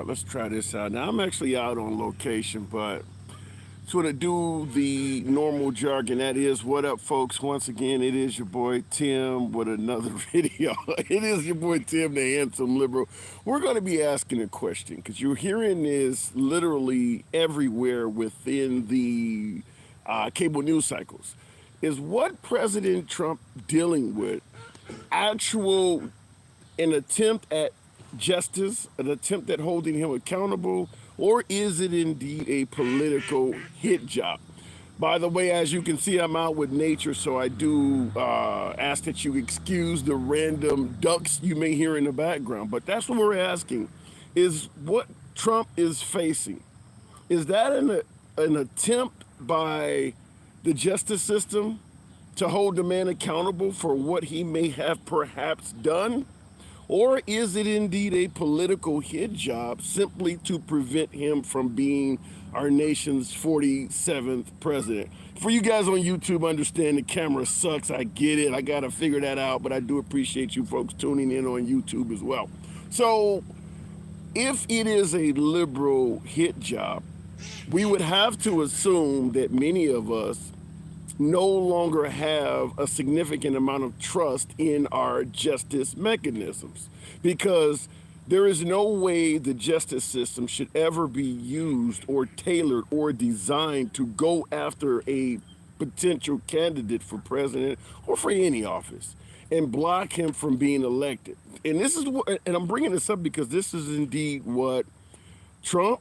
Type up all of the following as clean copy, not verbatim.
Let's try this out. Now, I'm actually out on location, but sort of do the normal jargon. That is, what up, folks? Once again, it is your boy Tim with another video. It is your boy Tim, the handsome liberal. We're going to be asking a question because you're hearing this literally everywhere within the cable news cycles. Is what President Trump dealing with actual an attempt at justice, an attempt at holding him accountable, or is it indeed a political hit job? By the way, as you can see, I'm out with nature, so I do ask that you excuse the random ducks you may hear in the background. But that's what we're asking, is what Trump is facing. Is that an attempt by the justice system to hold the man accountable for what he may have perhaps done? Or is it indeed a political hit job simply to prevent him from being our nation's 47th president? For you guys on YouTube, understand the camera sucks. I get it. I got to figure that out, but I do appreciate you folks tuning in on YouTube as well. So if it is a liberal hit job, we would have to assume that many of us no longer have a significant amount of trust in our justice mechanisms, because there is no way the justice system should ever be used or tailored or designed to go after a potential candidate for president or for any office and block him from being elected. And this is what, and I'm bringing this up because this is indeed what Trump,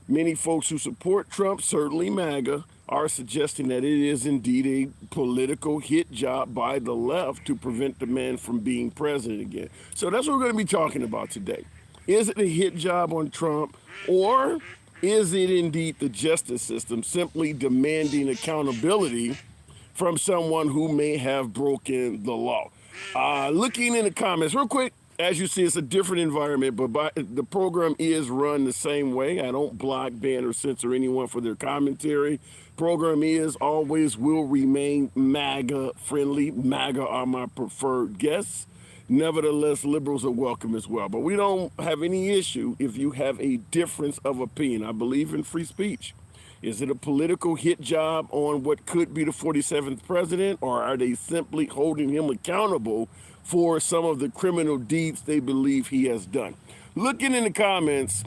many folks who support Trump, certainly MAGA, are suggesting that it is indeed a political hit job by the left to prevent the man from being president again. So that's what we're going to be talking about today. Is it a hit job on Trump, or is it indeed the justice system simply demanding accountability from someone who may have broken the law? Looking in the comments real quick, as you see, it's a different environment, but the program is run the same way. I don't block, ban, or censor anyone for their commentary. Program is always will remain MAGA friendly. MAGA are my preferred guests. Nevertheless, liberals are welcome as well. But we don't have any issue if you have a difference of opinion. I believe in free speech. Is it a political hit job on what could be the 47th president, or are they simply holding him accountable for some of the criminal deeds they believe he has done? Looking in the comments,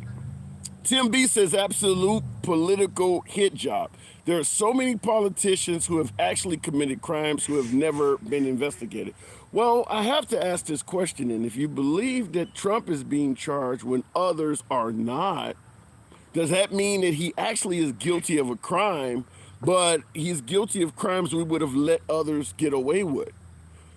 Tim B says absolute political hit job. There are so many politicians who have actually committed crimes who have never been investigated. Well, I have to ask this question, and if you believe that Trump is being charged when others are not, does that mean that he actually is guilty of a crime, but he's guilty of crimes we would have let others get away with?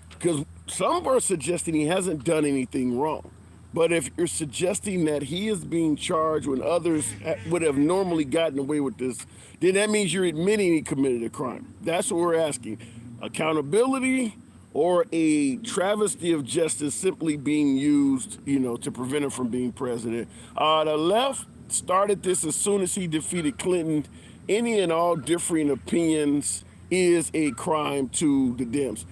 Because some are suggesting he hasn't done anything wrong. But if you're suggesting that he is being charged when others would have normally gotten away with this, then that means you're admitting he committed a crime. That's what we're asking. Accountability, or a travesty of justice simply being used, to prevent him from being president. The left started this as soon as he defeated Clinton. Any and all differing opinions is a crime to the Dems.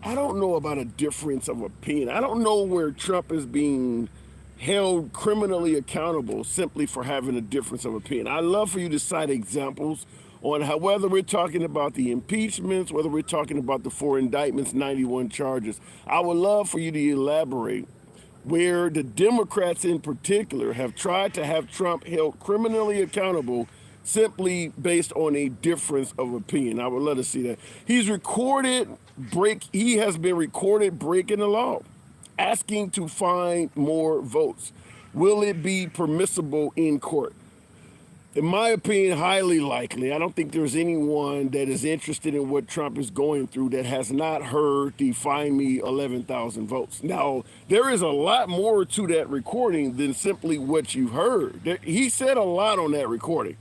I don't know about a difference of opinion. I don't know where Trump is being held criminally accountable simply for having a difference of opinion. I'd love for you to cite examples on how, whether we're talking about the impeachments, whether we're talking about the 4 indictments, 91 charges. I would love for you to elaborate where the Democrats in particular have tried to have Trump held criminally accountable simply based on a difference of opinion. I would love to see that. He has been recorded breaking the law, asking to find more votes. Will it be permissible in court? In my opinion, highly likely. I don't think there's anyone that is interested in what Trump is going through that has not heard the find me 11,000 votes. Now, there is a lot more to that recording than simply what you heard. He said a lot on that recording.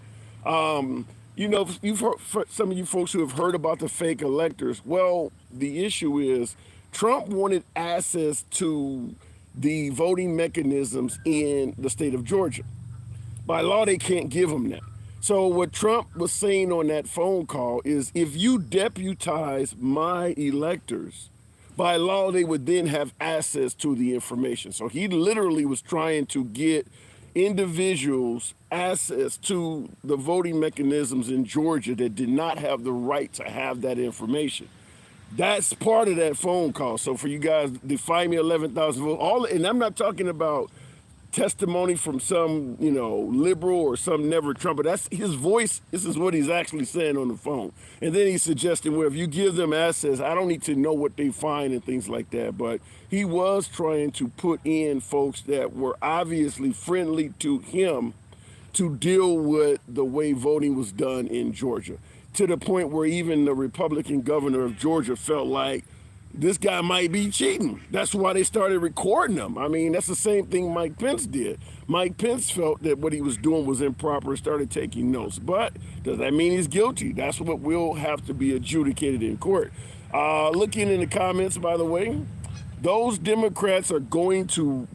You've heard, for some of you folks who have heard about the fake electors, well, the issue is Trump wanted access to the voting mechanisms in the state of Georgia. By law, they can't give him that. So what Trump was saying on that phone call is, if you deputize my electors, by law, they would then have access to the information. So he literally was trying to get individuals access to the voting mechanisms in Georgia that did not have the right to have that information. That's part of that phone call. So for you guys, define me 11,000 votes. All, and I'm not talking about testimony from some, liberal or some never Trumper. That's his voice. This is what he's actually saying on the phone. And then he's suggesting, well, if you give them access, I don't need to know what they find and things like that. But he was trying to put in folks that were obviously friendly to him to deal with the way voting was done in Georgia, to the point where even the Republican governor of Georgia felt like this guy might be cheating. That's why they started recording him. I mean, that's the same thing Mike Pence did. Mike Pence felt that what he was doing was improper and started taking notes. But does that mean he's guilty? That's what will have to be adjudicated in court. Looking in the comments, by the way, those Democrats are going to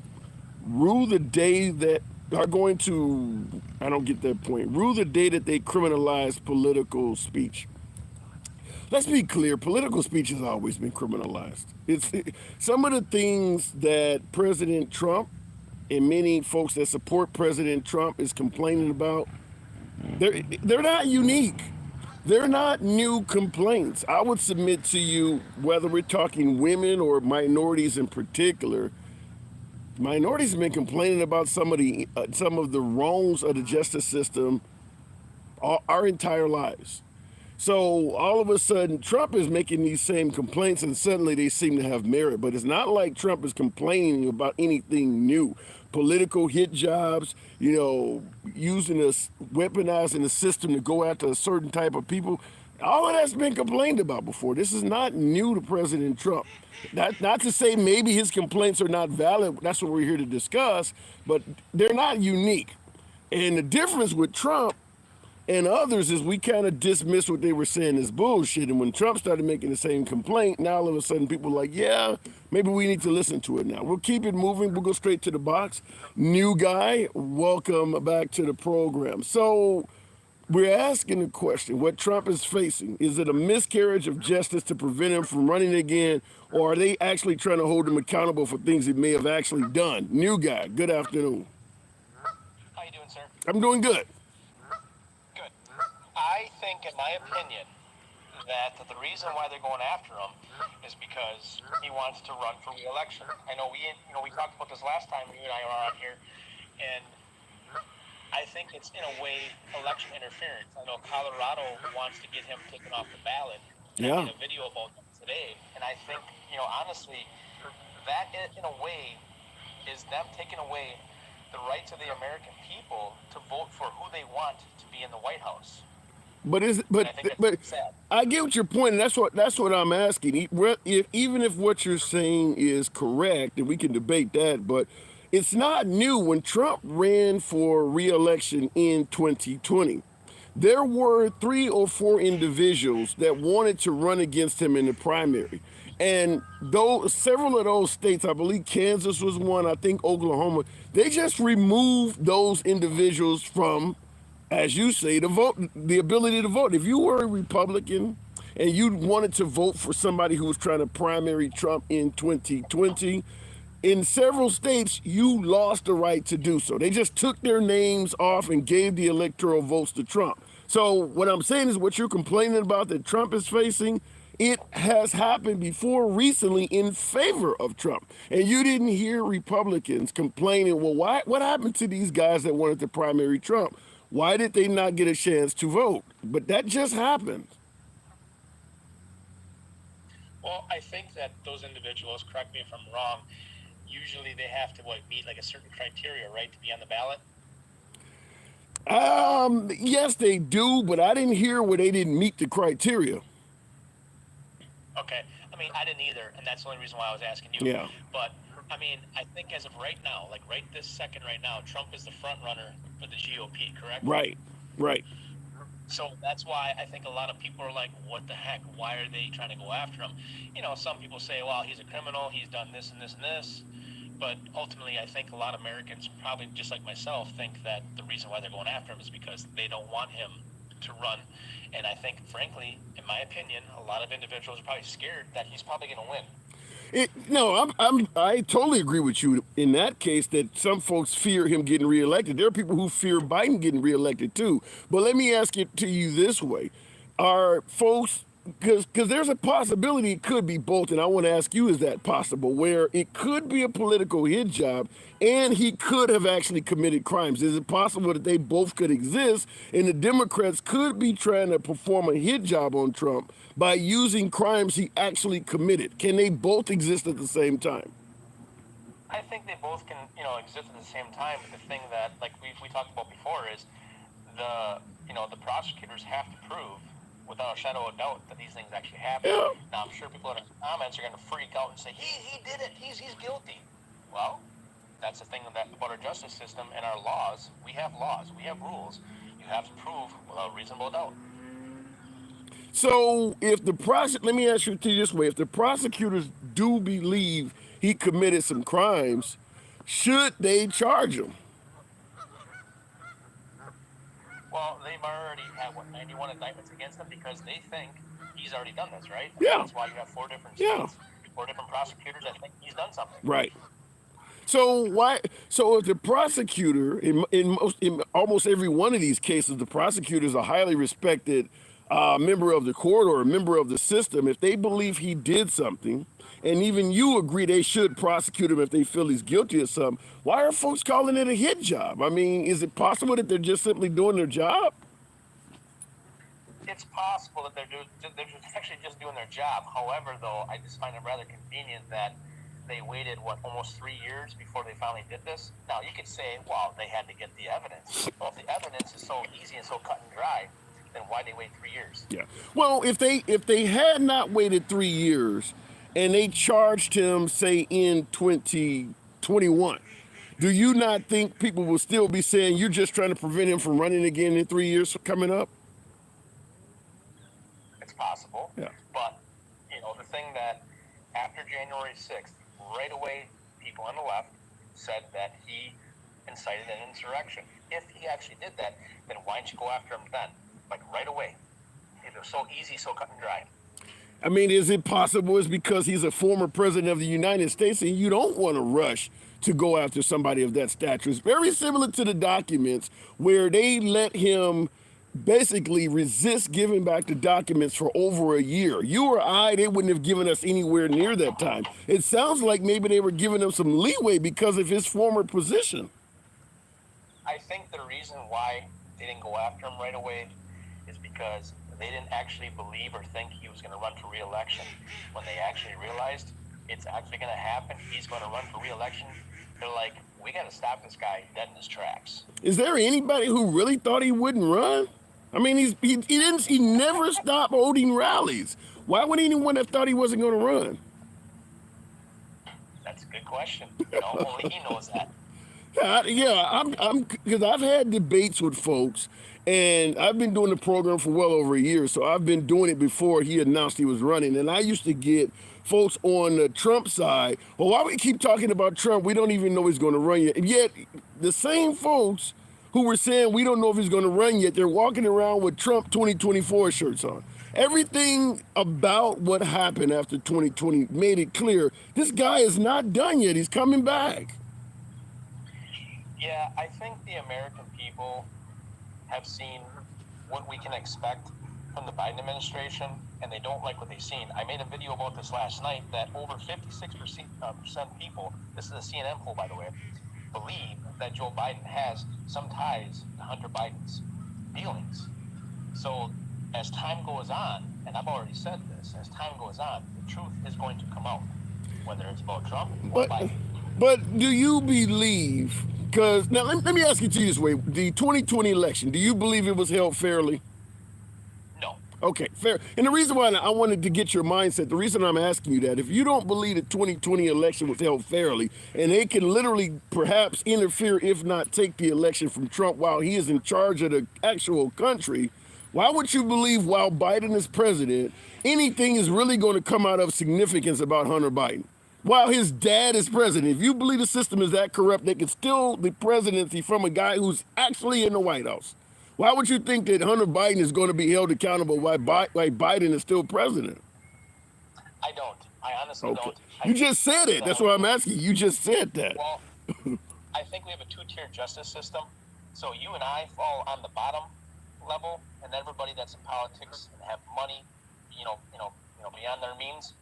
rue the day that are going to, I don't get that point, rue the day that they criminalize political speech. Let's be clear, political speech has always been criminalized. Some of the things that President Trump and many folks that support President Trump is complaining about, they're not unique. They're not new complaints. I would submit to you, whether we're talking women or minorities in particular, minorities have been complaining about some of the wrongs of the justice system our entire lives. So all of a sudden, Trump is making these same complaints, and suddenly they seem to have merit. But it's not like Trump is complaining about anything new. Political hit jobs, using us, weaponizing the system to go after a certain type of people. All of that's been complained about before. This is not new to President Trump. Not to say maybe his complaints are not valid. That's what we're here to discuss. But they're not unique. And the difference with Trump and others is we kind of dismiss what they were saying as bullshit. And when Trump started making the same complaint, now all of a sudden people are like, yeah, maybe we need to listen to it now. We'll keep it moving. We'll go straight to the box. New guy, welcome back to the program. So we're asking the question, what Trump is facing, is it a miscarriage of justice to prevent him from running again, or are they actually trying to hold him accountable for things he may have actually done? New guy, good afternoon. How you doing, sir? I'm doing good. Good. I think, in my opinion, that the reason why they're going after him is because he wants to run for re-election. I know we talked about this last time you and I were on here, and I think it's in a way election interference. I know Colorado wants to get him taken off the ballot. Yeah. I made a video about that today, and I think, honestly, that in a way is them taking away the rights of the American people to vote for who they want to be in the White House. But Sad. I get what your point, and that's what I'm asking. Even if what you're saying is correct, and we can debate that, but it's not new. When Trump ran for re-election in 2020, there were 3 or 4 individuals that wanted to run against him in the primary. And several of those states, I believe Kansas was one, I think Oklahoma, they just removed those individuals from, as you say, the vote, the ability to vote. If you were a Republican and you wanted to vote for somebody who was trying to primary Trump in 2020, in several states, you lost the right to do so. They just took their names off and gave the electoral votes to Trump. So what I'm saying is what you're complaining about that Trump is facing, it has happened before recently in favor of Trump. And you didn't hear Republicans complaining, well, what happened to these guys that wanted to primary Trump? Why did they not get a chance to vote? But that just happened. Well, I think that those individuals, correct me if I'm wrong, usually they have to meet like a certain criteria, right, to be on the ballot? Yes, they do, but I didn't hear where they didn't meet the criteria. Okay. I mean, I didn't either, and that's the only reason why I was asking you. Yeah. But, I mean, I think as of right now, like right this second right now, Trump is the front runner for the GOP, correct? Right. So that's why I think a lot of people are like, what the heck? Why are they trying to go after him? Some people say, well, he's a criminal. He's done this and this and this. But ultimately, I think a lot of Americans, probably just like myself, think that the reason why they're going after him is because they don't want him to run. And I think, frankly, in my opinion, a lot of individuals are probably scared that he's probably going to win. No, I totally agree with you in that case that some folks fear him getting reelected. There are people who fear Biden getting reelected too. But let me ask it to you this way: are folks, because there's a possibility it could be both, and I want to ask you, is that possible? Where it could be a political hit job, and he could have actually committed crimes. Is it possible that they both could exist, and the Democrats could be trying to perform a hit job on Trump by using crimes he actually committed? Can they both exist at the same time? I think they both can, exist at the same time. But the thing that, like we talked about before, is the prosecutors have to prove without a shadow of doubt that these things actually happen. Yeah. Now, I'm sure people in the comments are going to freak out and say he did it. He's guilty. Well, that's the thing about our justice system and our laws. We have laws. We have rules. You have to prove without reasonable doubt. So if let me ask you this way: if the prosecutors do believe he committed some crimes, should they charge him? Well, they've already had 91 indictments against him because they think he's already done this, right? Yeah. That's why you have 4 different Yeah. states, 4 different prosecutors that think he's done something. Right. So why? So if the prosecutor, in almost every one of these cases, the prosecutor is a highly respected member of the court or a member of the system. If they believe he did something, and even you agree they should prosecute him if they feel he's guilty of something, why are folks calling it a hit job? I mean, is it possible that they're just simply doing their job? It's possible that they're actually just doing their job. However, though, I just find it rather convenient that they waited almost 3 years before they finally did this. Now you could say, well, they had to get the evidence. Well, if the evidence is so easy and so cut and dry, then why they wait 3 years? Yeah. Well, if they had not waited 3 years and they charged him, say, in 2021, do you not think people will still be saying you're just trying to prevent him from running again in 3 years coming up? It's possible. Yeah. But, the thing that after January 6th, right away, people on the left said that he incited an insurrection. If he actually did that, then why didn't you go after him then? Like right away. It was so easy, so cut and dry. I mean, is it possible it's because he's a former president of the United States and you don't want to rush to go after somebody of that stature? It's very similar to the documents where they let him basically resist giving back the documents for over a year. You or I, they wouldn't have given us anywhere near that time. It sounds like maybe they were giving him some leeway because of his former position. I think the reason why they didn't go after him right away is because they didn't actually believe or think he was going to run for re-election. When they actually realized it's actually going to happen, he's going to run for re-election, they're like, we got to stop this guy dead in his tracks. Is there anybody who really thought he wouldn't run? I mean, he never stopped holding rallies. Why would anyone have thought he wasn't going to run? That's a good question. Only he knows that. I'm because I've had debates with folks, and I've been doing the program for well over a year, so I've been doing it before he announced he was running, and I used to get folks on the Trump side, well, why we keep talking about Trump? We don't even know he's going to run yet. And yet, the same folks who were saying we don't know if he's going to run yet, they're walking around with Trump 2024 shirts on. Everything about what happened after 2020 made it clear this guy is not done yet. He's coming back. Yeah, I think the American people have seen what we can expect from the Biden administration, and they don't like what they've seen. I made a video about this last night that over 56% people, this is a CNN poll, by the way, believe that Joe Biden has some ties to Hunter Biden's dealings. So as time goes on, and I've already said this, as time goes on, the truth is going to come out, whether it's about Trump or Biden. But do you believe, because now let me ask you this way, the 2020 election, do you believe it was held fairly? No. Okay, fair. And the reason why I wanted to get your mindset, the reason I'm asking you that, if you don't believe the 2020 election was held fairly, and they can literally perhaps interfere, if not take the election from Trump while he is in charge of the actual country, why would you believe while Biden is president, anything is really going to come out of significance about Hunter Biden? While his dad is president, if you believe the system is that corrupt, they can steal the presidency from a guy who's actually in the White House. Why would you think that Hunter Biden is going to be held accountable while Biden is still president? I don't. I honestly Okay. don't. You I just said it. That's so why I'm asking. You just said that. well, I think we have a two-tier justice system. So you and I fall on the bottom level, and everybody that's in politics and have money, beyond their means,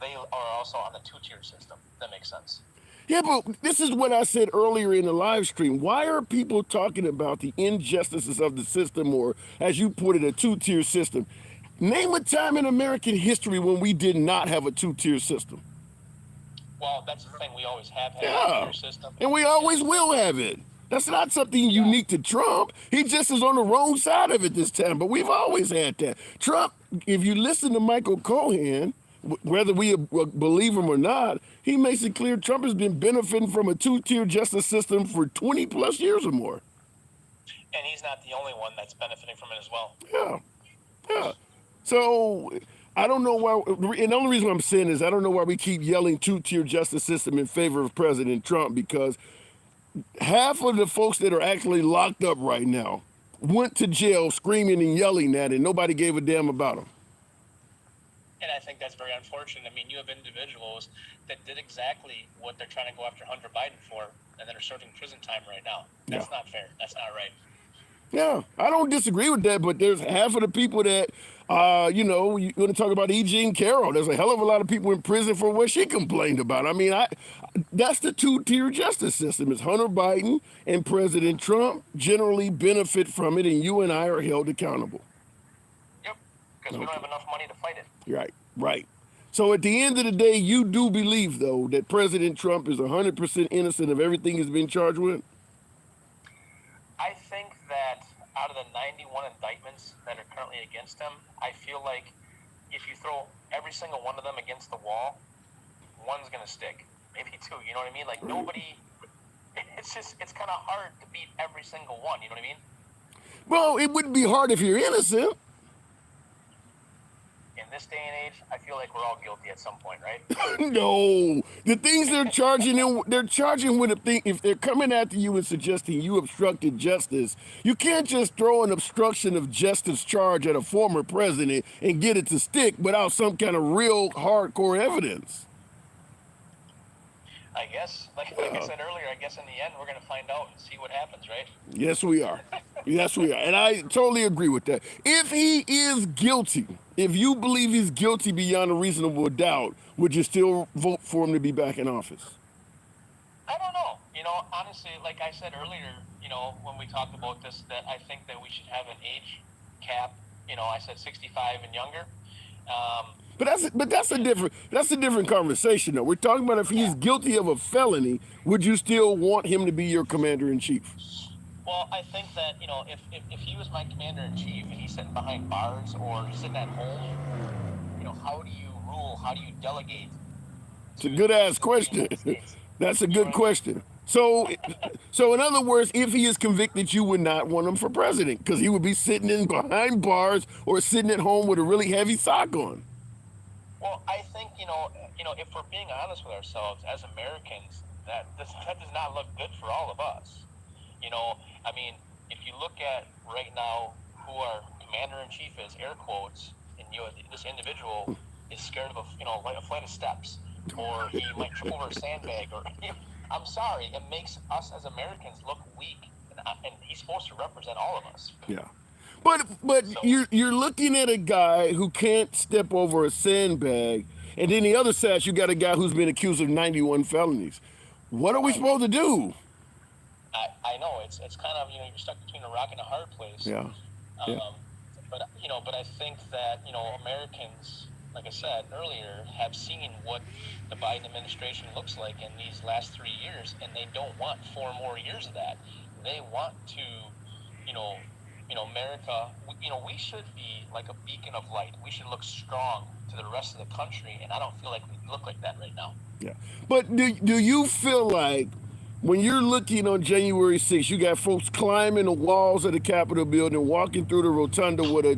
they are also on the two-tier system. That makes sense. Yeah, but this is what I said earlier in the live stream. Why are people talking about the injustices of the system, or as you put it, a two-tier system? Name a time in American history when we did not have a two-tier system. Well, that's the thing. We always have had a Yeah. two-tier system, And we and always will have it. That's not something yeah, unique to Trump. He just is on the wrong side of it this time, but we've always had that. Trump, if you listen to Michael Cohen, whether we believe him or not, he makes it clear Trump has been benefiting from a two-tier justice system for 20 plus years or more. and he's not the only one that's benefiting from it as well. Yeah. Yeah. So I don't know why, and the only reason I'm saying is I don't know why we keep yelling two-tier justice system in favor of President Trump, because half of the folks that are actually locked up right now went to jail screaming and yelling that, and nobody gave a damn about them. And I think that's very unfortunate. I mean, you have individuals that did exactly what they're trying to go after Hunter Biden for, and that are serving prison time right now. Yeah. That's not fair. That's not right. Yeah, I don't disagree with that, but there's half of the people that, you want to talk about E. Jean Carroll. There's a hell of a lot of people in prison for what she complained about. I mean, that's the two-tier justice system. It's Hunter Biden and President Trump generally benefit from it, and you and I are held accountable. Yep. Because we don't have enough money to fight it. Right, right. So at the end of the day, you do believe, though, that President Trump is 100% innocent of everything he's been charged with? I think that out of the 91 indictments that are currently against him, I feel like if you throw every single one of them against the wall, one's going to stick. Maybe two. You know what I mean? Like, nobody. It's kind of hard to beat every single one. You know what I mean? Well, it wouldn't be hard if you're innocent. In this day and age, I feel like we're all guilty at some point, right? No, the things they're charging with a thing. If they're coming after you and suggesting you obstructed justice, you can't just throw an obstruction of justice charge at a former president and get it to stick without some kind of real hardcore evidence. I guess, like I said earlier, I guess in the end we're going to find out and see what happens, right? Yes, we are. Yes, we are. And I totally agree with that. If he is guilty, if you believe he's guilty beyond a reasonable doubt, would you still vote for him to be back in office? I don't know. Honestly, like I said earlier, when we talked about this, that I think that we should have an age cap. I said 65 and younger. But that's a different conversation, though. We're talking about if he's guilty of a felony, would you still want him to be your commander in chief? Well, I think that if he was my commander in chief and he's sitting behind bars or sitting at home, how do you rule? How do you delegate? It's a good ass question. That's a good question. So in other words, if he is convicted, you would not want him for president because he would be sitting in behind bars or sitting at home with a really heavy sock on. Well, I think if we're being honest with ourselves as Americans, that does not look good for all of us. I mean, if you look at right now who our commander in chief is, air quotes, and this individual is scared of a flight of steps, or he might trip over a sandbag, or I'm sorry, it makes us as Americans look weak, and he's supposed to represent all of us. Yeah. But so, you're looking at a guy who can't step over a sandbag, and then the other side you got a guy who's been accused of 91 felonies. What are we supposed to do? I know it's kind of you're stuck between a rock and a hard place. Yeah. But I think that Americans, like I said earlier, have seen what the Biden administration looks like in these last 3 years, and they don't want 4 more years of that. They want to, America. We should be like a beacon of light. We should look strong to the rest of the country, and I don't feel like we look like that right now. Yeah. But do you feel like when you're looking on January 6th, you got folks climbing the walls of the Capitol building, walking through the rotunda with a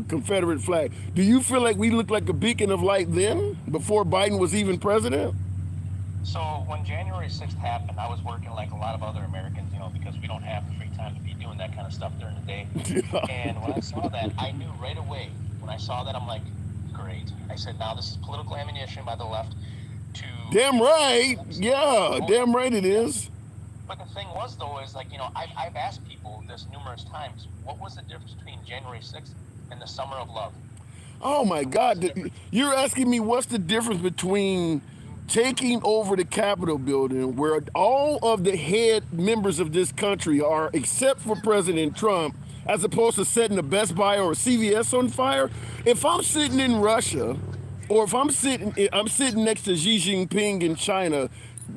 Confederate flag? Do you feel like we looked like a beacon of light then, before Biden was even president? So when January 6th happened, I was working like a lot of other Americans, because we don't have the free time to be doing that kind of stuff during the day. And when I saw that, I knew right away. When I saw that, I'm like, great. I said, now this is political ammunition by the left to Damn right. Yeah, vote. damn right it Yeah. is. But the thing was, though, is like, I've asked people this numerous times. What was the difference between January 6th and the Summer of Love? Oh my What was the God. difference? You're asking me what's the difference between taking over the Capitol building, where all of the head members of this country are, except for President Trump, as opposed to setting a Best Buy or a CVS on fire? If I'm sitting in Russia, or if I'm sitting next to Xi Jinping in China,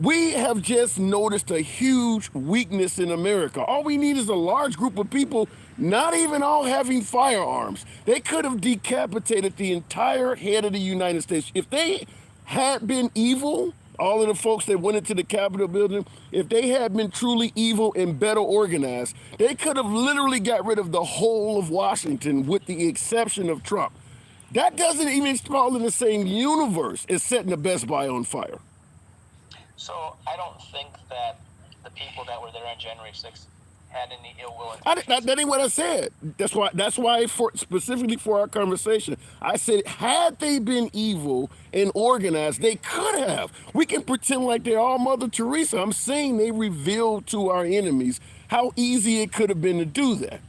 we have just noticed a huge weakness in America. All we need is a large group of people, not even all having firearms. They could have decapitated the entire head of the United States. If they had been evil, all of the folks that went into the Capitol building, if they had been truly evil and better organized, they could have literally got rid of the whole of Washington with the exception of Trump. That doesn't even fall in the same universe as setting the Best Buy on fire. So I don't think that the people that were there on January 6th had any ill will That intentions. ain't what I said. That's why for specifically for our conversation, I said had they been evil and organized, they could have. We can pretend like they're all Mother Teresa. I'm saying they revealed to our enemies how easy it could have been to do that.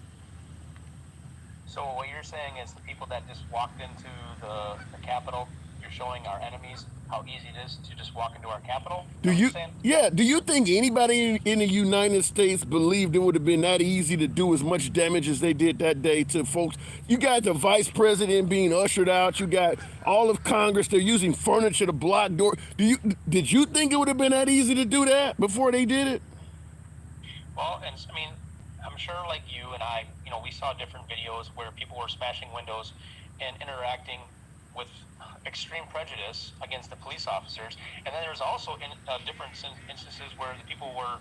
So what you're saying is the people that just walked into the Capitol, you're showing our enemies how easy it is to just walk into our Capitol? Is Do that what you're you saying? yeah, do you think anybody in the United States believed it would have been that easy to do as much damage as they did that day to folks? You got the vice president being ushered out, you got all of Congress, they're using furniture to block door. Did you think it would have been that easy to do that before they did it? Well, and I mean, I'm sure like you and I, we saw different videos where people were smashing windows and interacting with extreme prejudice against the police officers. And then there's also different instances where the people were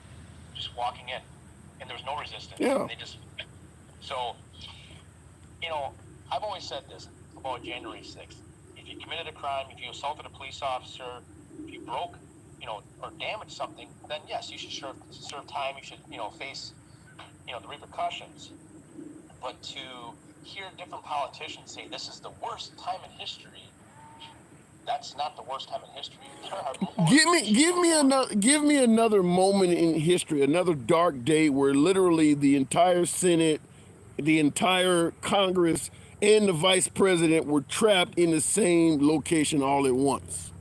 just walking in and there was no resistance. Yeah. They just, so, I've always said this about January 6th. If you committed a crime, if you assaulted a police officer, if you broke, or damaged something, then yes, you should serve time. You should, face, the repercussions. But to hear different politicians say this is the worst time in history, that's not the worst time in history. There are more. Give me another moment in history, another dark day where literally the entire Senate, the entire Congress, and the vice president were trapped in the same location all at once.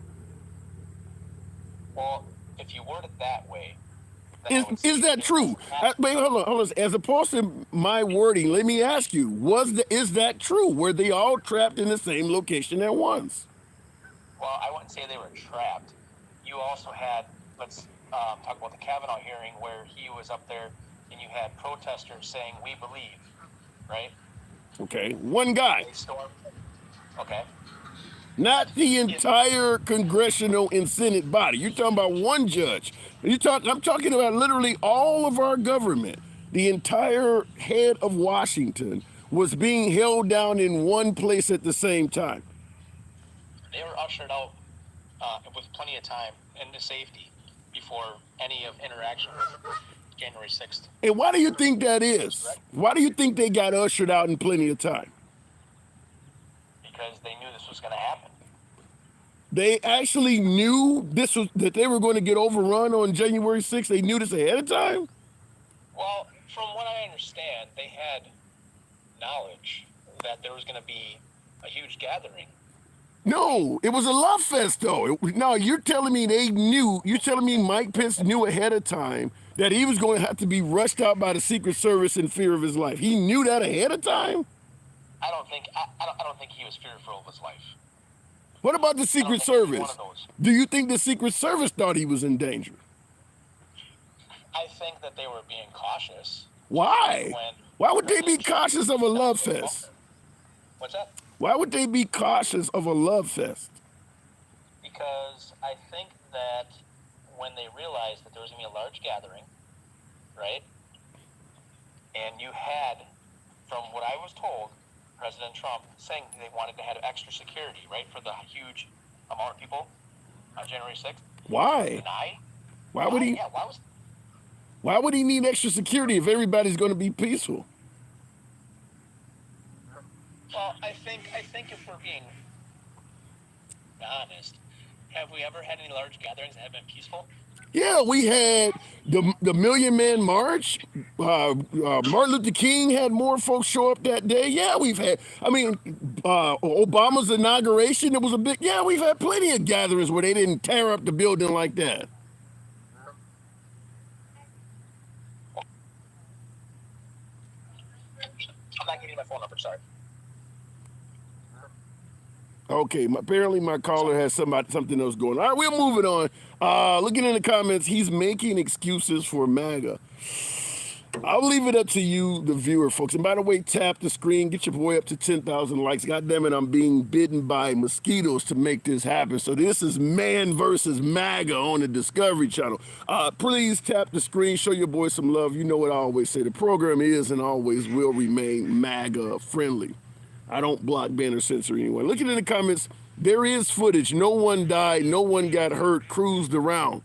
Well, if you word it that way, then Is, I would say is that it true? doesn't happen. Wait, hold on. As opposed to my wording, let me ask you: is that true? Were they all trapped in the same location at once? Well, I wouldn't say they were trapped. You also had, let's talk about the Kavanaugh hearing where he was up there and you had protesters saying, "We believe," right? Okay, one guy, They stormed. Okay. not the entire congressional and Senate body. You're talking about one judge. I'm talking about literally all of our government. The entire head of Washington was being held down in one place at the same time. They were ushered out with plenty of time into safety before any of interaction with January 6th. And why do you think that is? Why do you think they got ushered out in plenty of time? Because they knew this was going to happen. They actually knew that they were going to get overrun on January 6th. They knew this ahead of time. Well, from what I understand, they had knowledge that there was going to be a huge gathering. No, it was a love fest, though. No, you're telling me they knew. You're telling me Mike Pence knew ahead of time that he was going to have to be rushed out by the Secret Service in fear of his life. He knew that ahead of time. I don't think he was fearful of his life. What about the Secret Service? Do you think the Secret Service thought he was in danger? I think that they were being cautious. Why? Why would they be cautious of a love fest? What's that? Why would they be cautious of a love fest? Because I think that when they realized that there was going to be a large gathering, right? And you had, from what I was told, President Trump saying they wanted to have extra security, right, for the huge amount of people on January 6th. Why? Why would he? Yeah, Why would he need extra security if everybody's going to be peaceful? Well, I think if we're being honest, have we ever had any large gatherings that have been peaceful? Yeah, we had the Million Man March. Martin Luther King had more folks show up that day. Yeah, we've had. I mean, Obama's inauguration. It was a big. Yeah, we've had plenty of gatherings where they didn't tear up the building like that. I'm not giving you my phone number. Sorry. Okay, apparently my caller has something else going. All right, we're moving on. Looking in the comments, he's making excuses for MAGA. I'll leave it up to you, the viewer, folks. And by the way, tap the screen, get your boy up to 10,000 likes. God damn it, I'm being bitten by mosquitoes to make this happen. So this is Man versus MAGA on the Discovery Channel. Please tap the screen, show your boy some love. You know what I always say. The program is and always will remain MAGA friendly. I don't block, ban, or censor anyone. Looking in the comments, there is footage. No one died. No one got hurt. Cruised around.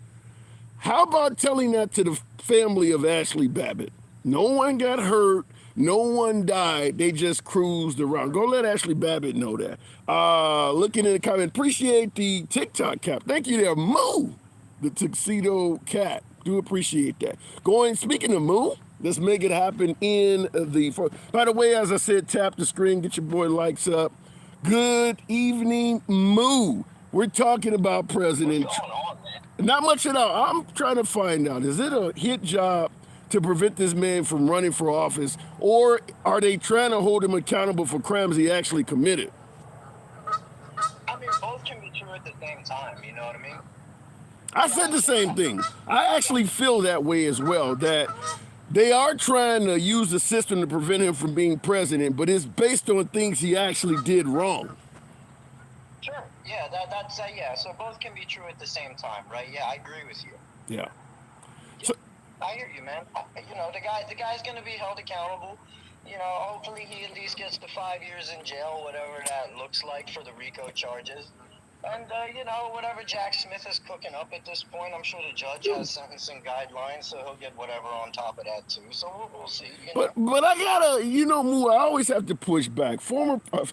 How about telling that to the family of Ashley Babbitt? No one got hurt. No one died. They just cruised around. Go let Ashley Babbitt know that. Looking in the comments, appreciate the TikTok cap. Thank you there, Moo, the tuxedo cat. Do appreciate that. Speaking of Moo, let's make it happen in the. By the way, as I said, tap the screen, get your boy likes up. Good evening, Moo. We're talking about President. What's going on, man? Not much at all. I'm trying to find out, is it a hit job to prevent this man from running for office, or are they trying to hold him accountable for crimes he actually committed? I mean, both can be true at the same time. You know what I mean? I said the same thing. I actually feel that way as well, that they are trying to use the system to prevent him from being president, but it's based on things he actually did wrong. Sure. Yeah, that's yeah. So both can be true at the same time, right? Yeah, I agree with you. Yeah. Yeah, So, I hear you, man. You know, the guy's gonna be held accountable. You know, hopefully he at least gets to 5 years in jail, whatever that looks like for the RICO charges. And you know, whatever Jack Smith is cooking up at this point, I'm sure the judge has sentencing guidelines, so he'll get whatever on top of that too. So we'll see. You know. but I gotta, Moo, I always have to push back.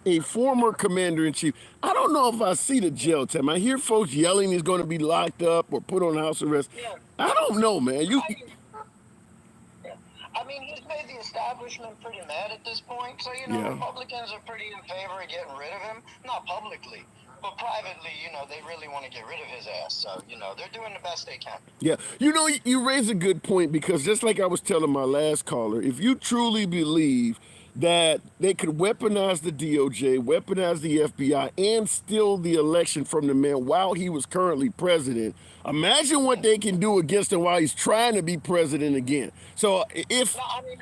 A former commander in chief. I don't know if I see the jail time. I hear folks yelling he's going to be locked up or put on house arrest. Yeah. I don't know, man. I mean, yeah. I mean, he's made the establishment pretty mad at this point. So, you know, Yeah. Republicans are pretty in favor of getting rid of him. Not publicly, but privately, you know, they really want to get rid of his ass. So, you know, they're doing the best they can. Yeah, you raise a good point, because just like I was telling my last caller, if you truly believe that they could weaponize the DOJ, weaponize the FBI, and steal the election from the man while he was currently president, imagine what they can do against him while he's trying to be president again. So if, No, I mean,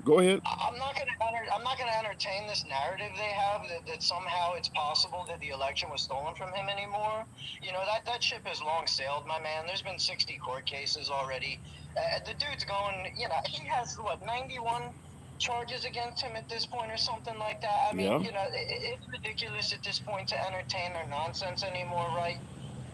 go ahead. I'm not gonna entertain this narrative they have that somehow it's possible that the election was stolen from him anymore. You know, that ship has long sailed, my man. There's been 60 court cases already. The dude's going. You know, he has what 91 charges against him at this point or something like that. I mean, Yeah. you know, it's ridiculous at this point to entertain their nonsense anymore, right?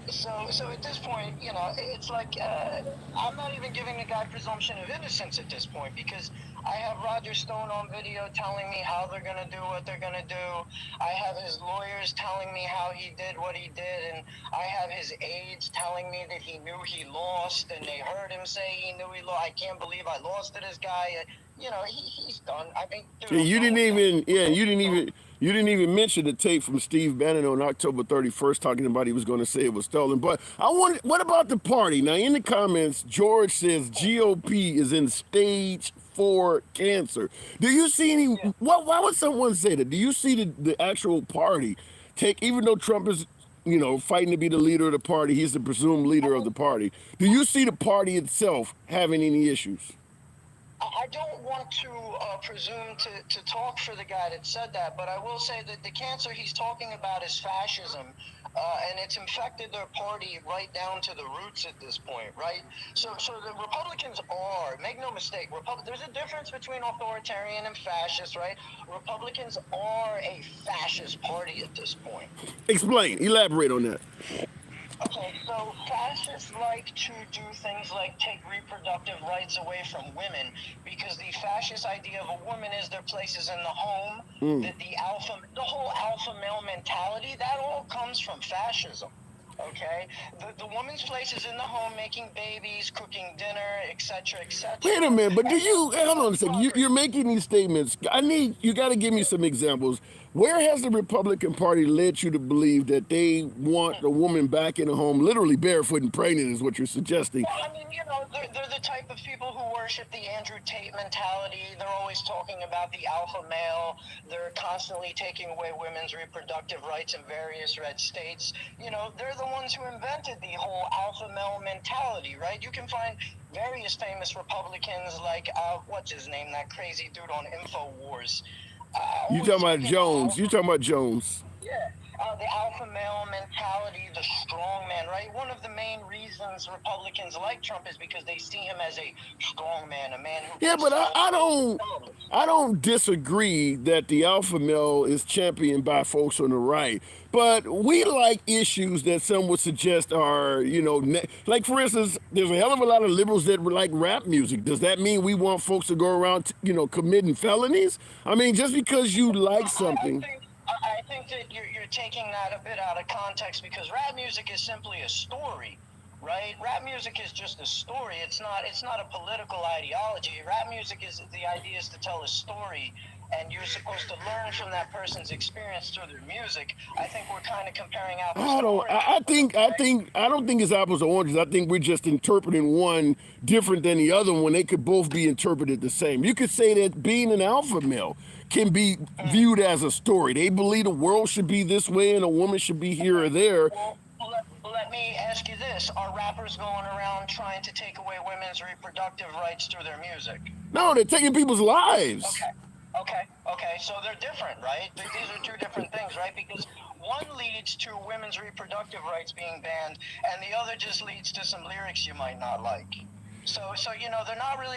So at this point, you know, it's like I'm not even giving the guy presumption of innocence at this point, because I have Roger Stone on video telling me how they're gonna do what they're gonna do. I have his lawyers telling me how he did what he did, and I have his aides telling me that he knew he lost, and they heard him say he knew he lost. I can't believe I lost to this guy. You know, he's done. I mean, dude, Yeah, you didn't even mention the tape from Steve Bannon on October 31st talking about he was going to say it was stolen. But what about the party? Now, in the comments, George says GOP is in stage 4 cancer. Do you see any, why would someone say that? Do you see the actual party take, even though Trump is, fighting to be the leader of the party, he's the presumed leader of the party. Do you see the party itself having any issues? I don't want to presume to talk for the guy that said that, but I will say that the cancer he's talking about is fascism, and it's infected their party right down to the roots at this point, right? So the Republicans are, make no mistake, there's a difference between authoritarian and fascist, right? Republicans are a fascist party at this point. Explain, elaborate on that. Okay, so fascists like to do things like take reproductive rights away from women because the fascist idea of a woman is their place is in the home, Mm. that the whole alpha male mentality, that all comes from fascism. Okay, the woman's place is in the home, making babies, cooking dinner, etc., Wait a etc., minute, but do and then you hold on a second? You're property. making these statements. You got to give me some examples. Where has the Republican Party led you to believe that they want the woman back in the home, literally barefoot and pregnant, is what you're suggesting? Well, I mean, they're the type of people who worship the Andrew Tate mentality. They're always talking about the alpha male. They're constantly taking away women's reproductive rights in various red states. They're the ones who invented the whole alpha male mentality, right? You can find various famous Republicans like, what's his name, that crazy dude on InfoWars. You Always talking about talking about Jones? You alpha. talking about Jones? Yeah, the alpha male mentality, the strong man, right? One of the main reasons Republicans like Trump is because they see him as a strong man, a man who Yeah, can but solve global problems. I don't disagree that the alpha male is championed by folks on the right, but we like issues that some would suggest are, like for instance, there's a hell of a lot of liberals that like rap music. Does that mean we want folks to go around, committing felonies? I mean, just because you like I something. think I think that you're taking that a bit out of context because rap music is simply a story, right? Rap music is just a story. It's not a political ideology. Rap music is the idea is to tell a story, and you're supposed to learn from that person's experience through their music. I think we're kind of comparing apples I to don't. oranges, but okay. I don't think it's apples or oranges. I think we're just interpreting one different than the other when they could both be interpreted the same. You could say that being an alpha male can be Mm. viewed as a story. They believe the world should be this way and a woman should be here or Okay. there. Well, let me ask you this: are rappers going around trying to take away women's reproductive rights through their music? No, they're taking people's lives. Okay. Okay. So they're different, right? These are two different things, right? Because one leads to women's reproductive rights being banned, and the other just leads to some lyrics you might not like. So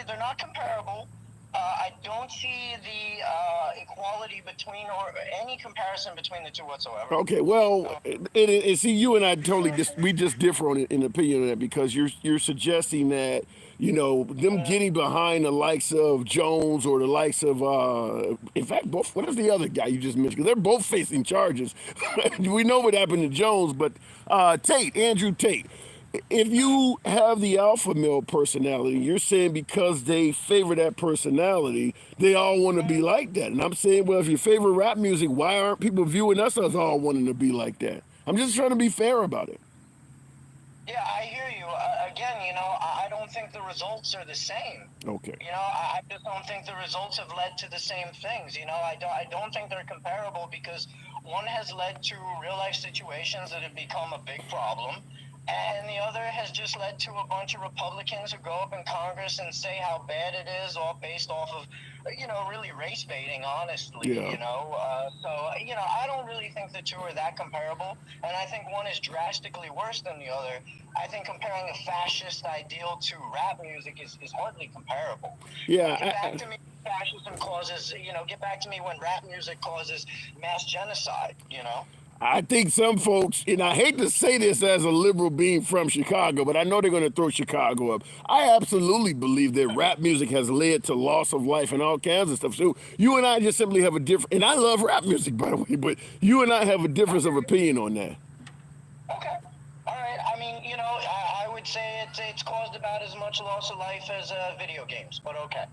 they're not comparable. I don't see the equality between or any comparison between the two whatsoever. Okay, well, So, see, you and I totally we just differ on it in opinion on that because you're suggesting that them uh, getting behind the likes of Jones or the likes of in fact both what is the other guy you just mentioned? 'Cause they're both facing charges. We know what happened to Jones, but Andrew Tate. If you have the alpha male personality, you're saying because they favor that personality, they all want to be like that. And I'm saying, well, if you favor rap music, why aren't people viewing us as all wanting to be like that? I'm just trying to be fair about it. yeah, I hear you. Again, I don't think the results are the same. Okay. I just don't think the results have led to the same things. I don't think they're comparable because one has led to real life situations that have become a big problem, and the other has just led to a bunch of Republicans who go up in Congress and say how bad it is, all based off of, really race baiting, honestly. Yeah. I don't really think the two are that comparable, and I think one is drastically worse than the other. I think comparing a fascist ideal to rap music is hardly comparable. Get Yeah. back to me when fascism causes, get back to me when rap music causes mass genocide. I think some folks, and I hate to say this as a liberal being from Chicago, but I know they're going to throw Chicago up. I absolutely believe that rap music has led to loss of life and all kinds of stuff. So you and I just simply have a different, and I love rap music, by the way, but you and I have a difference of opinion on that. Okay. All right. I mean, I would say it's caused about as much loss of life as video games, but okay.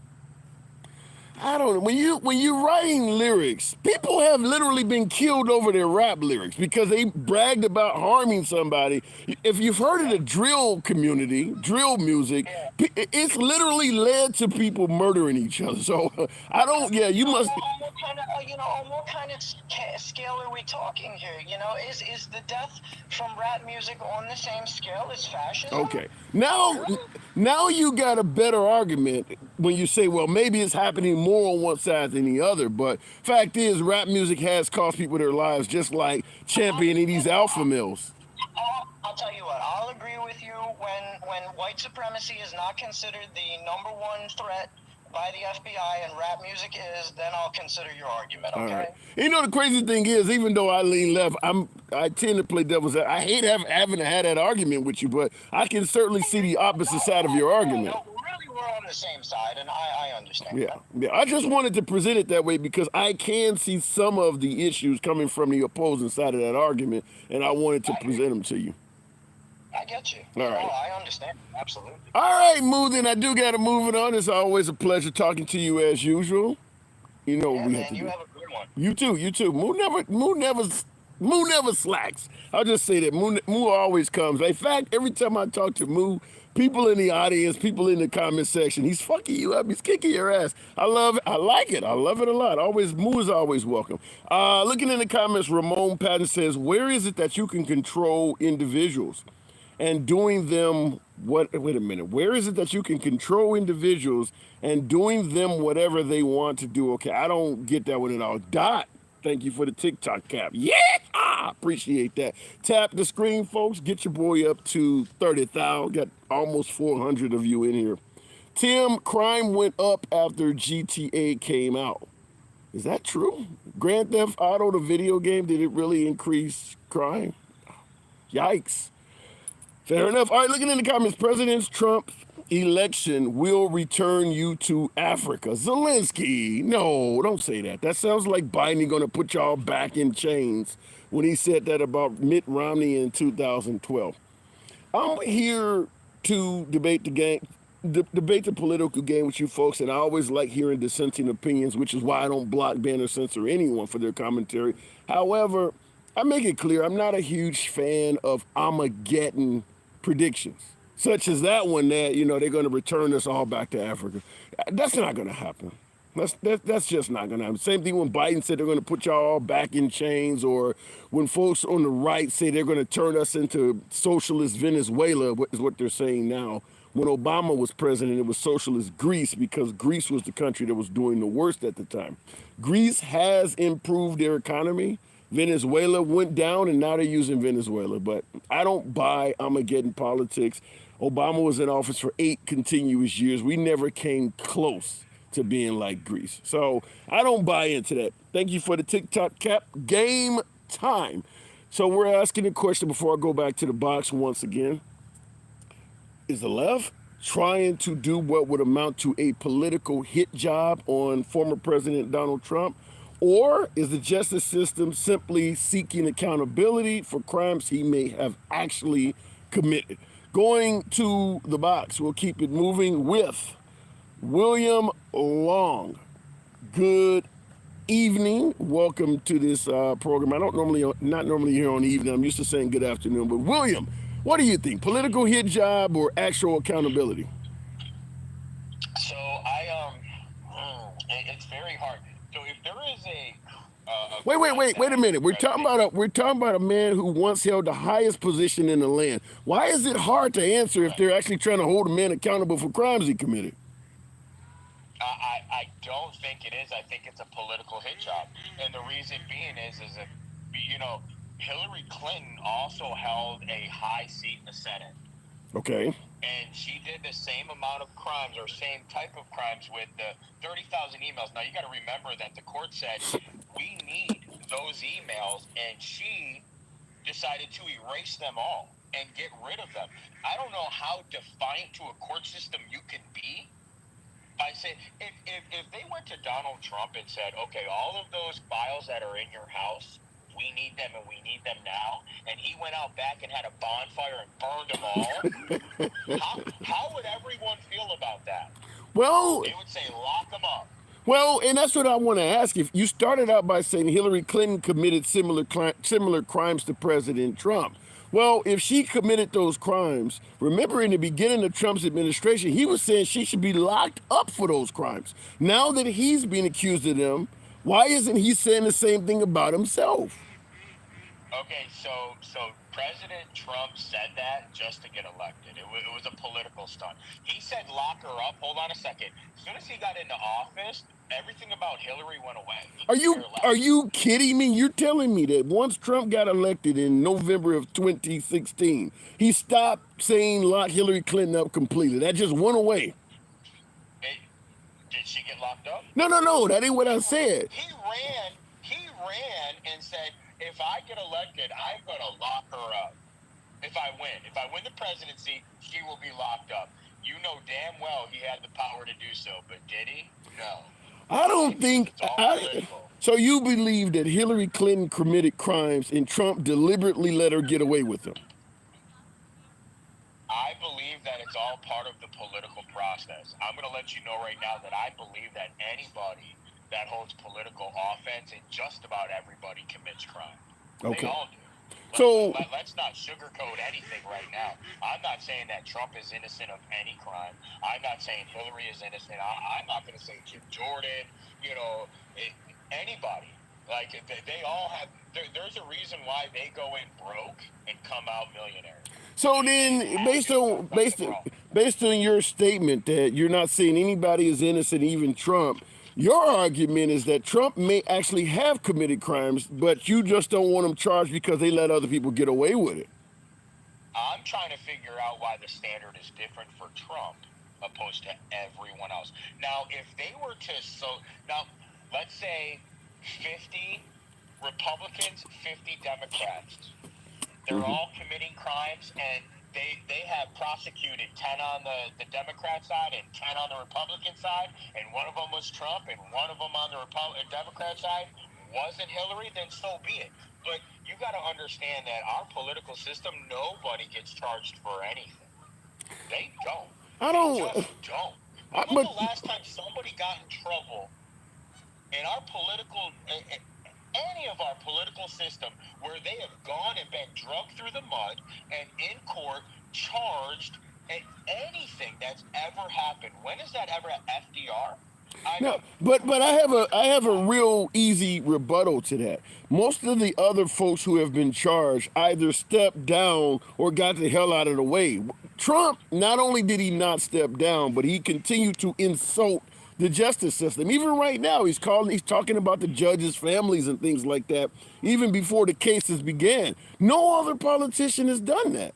I don't know. When you writing lyrics, people have literally been killed over their rap lyrics because they bragged about harming somebody. If you've heard of the drill community, drill music, Yeah. it's literally led to people murdering each other. So I don't. Yeah, you So must. on what kind of scale are we talking here? Is the death from rap music on the same scale as fascism? Okay. Now, Really? now you got a better argument when you say, well, maybe it's happening more on one side than the other. But fact is, rap music has cost people their lives, just like championing these alpha males. I'll tell you what. I'll agree with you when white supremacy is not considered the number one threat by the FBI and rap music is, then I'll consider your argument. All right. Okay. You know the crazy thing is, even though I lean left, I tend to play devil's. I hate having to have that argument with you, but I can certainly see the opposite side of your argument. No, really, we're on the same side, and I understand Yeah, that. yeah. I just wanted to present it that way because I can see some of the issues coming from the opposing side of that argument, and I wanted to present them to you. I get you. All No, right. I understand. Absolutely. All right, moving. I do got to move it on. It's always a pleasure talking to you as usual. You know what Yeah, we have man, to you do. have a good one. You too. You too. Moo never slacks. I'll just say that Moo always comes. In fact, every time I talk to Moo, people in the audience, people in the comment section, he's fucking you up. He's kicking your ass. I love it. I like it. I love it a lot. Always, Moo is always welcome. Looking in the comments, Ramon Patton says, "Where is it that you can control individuals and doing them what? Wait a minute. Where is it that you can control individuals and doing them whatever they want to do?" Okay, I don't get that one at all. Dot. Thank you for the TikTok cap. Yeah, appreciate that. Tap the screen, folks. Get your boy up to 30,000. Got almost 400 of you in here. Tim, crime went up after GTA came out. Is that true? Grand Theft Auto, the video game, did it really increase crime? Yikes. Fair enough. All right, looking in the comments, President Trump's election will return you to Africa. Zelensky, no, don't say that. That sounds like Biden going to put y'all back in chains when he said that about Mitt Romney in 2012. I'm here to debate the game, debate the political game with you folks, and I always like hearing dissenting opinions, which is why I don't block, ban, or censor anyone for their commentary. However, I make it clear I'm not a huge fan of Armageddon predictions, such as that one that they're going to return us all back to Africa. That's not going to happen. That's just not going to happen. Same thing when Biden said they're going to put y'all all back in chains, or when folks on the right say they're going to turn us into socialist Venezuela, is what they're saying now. When Obama was president, it was socialist Greece because Greece was the country that was doing the worst at the time. Greece has improved their economy. Venezuela went down, and now they're using Venezuela. But I don't buy Armageddon politics. Obama was in office for 8 continuous years. We never came close to being like Greece. So I don't buy into that. Thank you for the TikTok cap. Game time. So we're asking a question before I go back to the box once again. Is the left trying to do what would amount to a political hit job on former President Donald Trump? Or is the justice system simply seeking accountability for crimes he may have actually committed? Going to the box, we'll keep it moving with William Long. Good evening. Welcome to this program. I don't not normally here on the evening. I'm used to saying good afternoon. But William, what do you think? Political hit job or actual accountability? So it's very hard. So if there is Wait a minute. We're talking about a man who once held the highest position in the land. Why is it hard to answer if they're actually trying to hold a man accountable for crimes he committed? I don't think it is. I think it's a political hit job, and the reason being is that Hillary Clinton also held a high seat in the Senate. Okay. And she did the same amount of crimes or same type of crimes with the 30,000 emails. Now, you got to remember that the court said we need those emails, and she decided to erase them all and get rid of them. I don't know how defiant to a court system you can be. I say if they went to Donald Trump and said, okay, all of those files that are in your house, we need them and we need them now, and he went out back and had a bonfire and burned them all, how would everyone feel about that? Well, They would say lock them up. Well, and that's what I want to ask. If you started out by saying Hillary Clinton committed similar crimes to President Trump, well, if she committed those crimes, remember in the beginning of Trump's administration, he was saying she should be locked up for those crimes. Now that he's being accused of them, why isn't he saying the same thing about himself? Okay, so President Trump said that just to get elected. It was a political stunt. He said lock her up. Hold on a second. As soon as he got into office, everything about Hillary went away. Are you kidding me? You're telling me that once Trump got elected in November of 2016, he stopped saying lock Hillary Clinton up completely. That just went away. Did she get locked up? No, no, no. That ain't what He I said. he ran and said, if I get elected, I'm gonna lock her up. If I win the presidency, she will be locked up. You know damn well he had the power to do so, but did he? No. I Why? don't Because think. it's all political. So you believe that Hillary Clinton committed crimes and Trump deliberately let her get away with them? I believe that it's all part of the political process. I'm going to let you know right now that I believe that anybody that holds political offense and just about everybody commits crime. They Okay. all do. So Let's not sugarcoat anything right now. I'm not saying that Trump is innocent of any crime. I'm not saying Hillary is innocent. I'm not going to say Jim Jordan, you know, anybody. Like, they all have, there's a reason why they go in broke and come out millionaires. So They then, had to. That's the problem. based on your statement that you're not saying anybody is innocent, even Trump, your argument is that Trump may actually have committed crimes, but you just don't want him charged because they let other people get away with it. I'm trying to figure out why the standard is different for Trump opposed to everyone else. Now, if they were to, now, let's say 50 Republicans, 50 Democrats. They're Hmm. all committing crimes, and they have prosecuted 10 on the Democrat side and 10 on the Republican side, and one of them was Trump, and one of them on the Democrat side wasn't Hillary, then so be it. But you got to understand that our political system, nobody gets charged for anything. They don't. I They don't. just don't. When was But the last time somebody got in trouble in our political any of our political system where they have gone and been drugged through the mud and in court charged at anything that's ever happened? When has that ever FDR? I no, mean, but I have a real easy rebuttal to that. Most of the other folks who have been charged either stepped down or got the hell out of the way. Trump, not only did he not step down, but he continued to insult the justice system. Even right now, he's talking about the judges' families and things like that. Even before the cases began, no other politician has done that.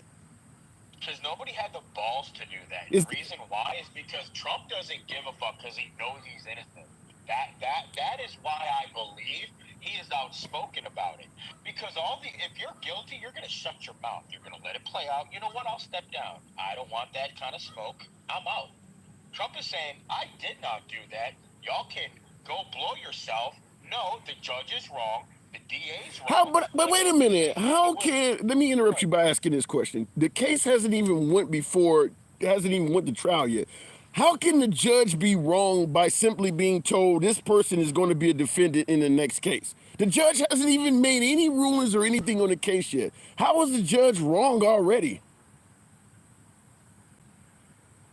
because nobody had the balls to do that. And It's, the reason why is because Trump doesn't give a fuck because he knows he's innocent. That is why I believe he is outspoken about it. Because if you're guilty, you're gonna shut your mouth. You're gonna let it play out. You know what? I'll step down. I don't want that kind of smoke. I'm out. Trump is saying, I did not do that. Y'all can go blow yourself. No, the judge is wrong. The DA's How? wrong. But wait a minute. It How was can? Let me interrupt right. you by asking this question. The case hasn't even went to trial yet. How can the judge be wrong by simply being told this person is going to be a defendant in the next case? The judge hasn't even made any rulings or anything on the case yet. How is the judge wrong already?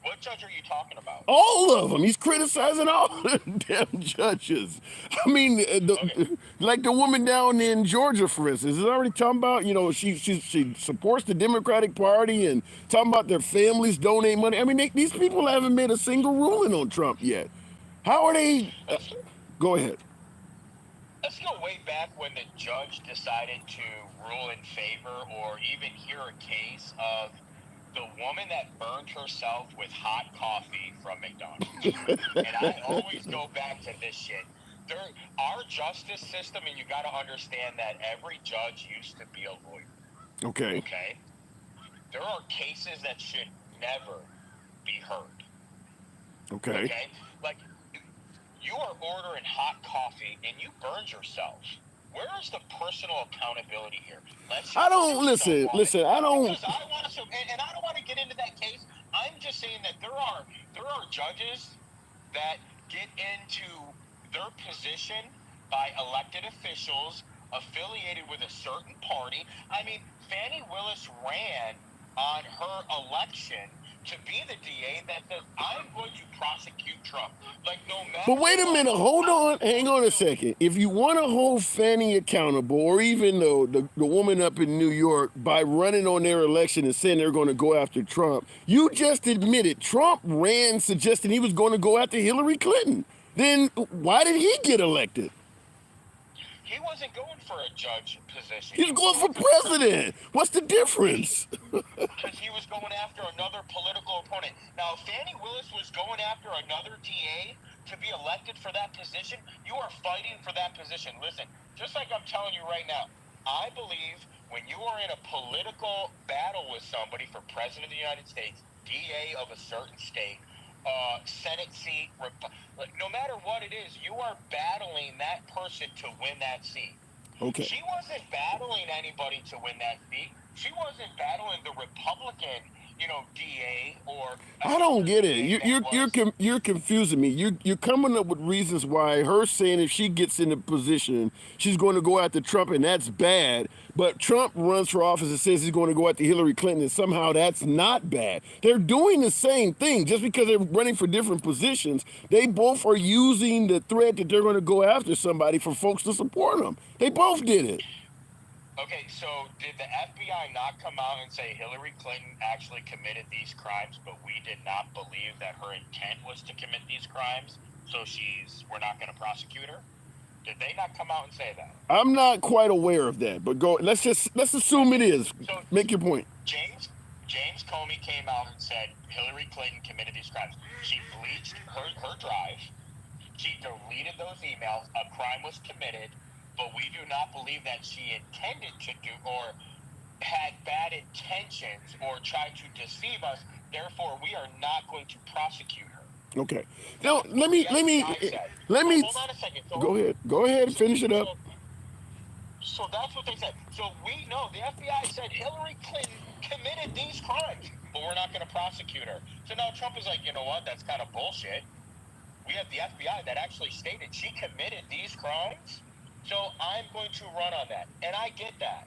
What judge are you talking about? All of them. He's criticizing all the damn judges. I mean, Okay. like the woman down in Georgia, for instance, is already talking about, she supports the Democratic Party and talking about their families donate money. I mean, these people haven't made a single ruling on Trump yet. How are they? Let's Go ahead. let's go way back when the judge decided to rule in favor or even hear a case of the woman that burned herself with hot coffee from McDonald's. And I always go back to this shit. There, our justice system, and you got to understand that every judge used to be a lawyer. Okay. Okay, there are cases that should never be heard. Okay. Okay, like you are ordering hot coffee and you burned yourself. Where is the personal accountability here? Let's I just don't sue listen. someone Listen, I don't. because I want to sue, and I don't want to get into that case. I'm just saying that there are judges that get into their position by elected officials affiliated with a certain party. I mean, Fannie Willis ran on her election to be the DA that says, I'm going to prosecute Trump. Like, no But matter wait a what, minute, hold I'm on, hang going on a to. second. If you want to hold Fannie accountable, or even the woman up in New York, by running on their election and saying they're going to go after Trump, you just admitted Trump ran suggesting he was going to go after Hillary Clinton. Then why did he get elected? He wasn't going for a judge position. He's He was going for going for president. president. What's the difference? Because he was going after another political opponent. Now, if Fannie Willis was going after another DA, to be elected for that position, you are fighting for that position. Listen, just like I'm telling you right now, I believe when you are in a political battle with somebody for president of the United States, DA of a certain state, Senate seat, like, no matter what it is, you are battling that person to win that seat. Okay. She wasn't battling anybody to win that seat. She wasn't battling the Republican, DA or I don't another get it. DA that was. You're confusing me. You're coming up with reasons why her saying if she gets in a position, she's going to go after Trump, and that's bad. But Trump runs for office and says he's going to go after Hillary Clinton, and somehow that's not bad. They're doing the same thing just because they're running for different positions. They both are using the threat that they're going to go after somebody for folks to support them. They both did it. Okay, so did the FBI not come out and say Hillary Clinton actually committed these crimes, but we did not believe that her intent was to commit these crimes, so we're not going to prosecute her? Did they not come out and say that? I'm not quite aware of that, but go. Let's assume it Okay, is. so Make your point. James James Comey came out and said Hillary Clinton committed these crimes. She bleached her drive. She deleted those emails. A crime was committed, but we do not believe that she intended to do or had bad intentions or tried to deceive us. Therefore, we are not going to prosecute her. Okay. Now That's what the FBI said. let So me hold on a second. go ahead. Go ahead and So, finish it up. so, so that's what they said. So we know the FBI said Hillary Clinton committed these crimes, but we're not going to prosecute her. So now Trump is like, you know what? That's kind of bullshit. We have the FBI that actually stated she committed these crimes. So I'm going to run on that. And I get that.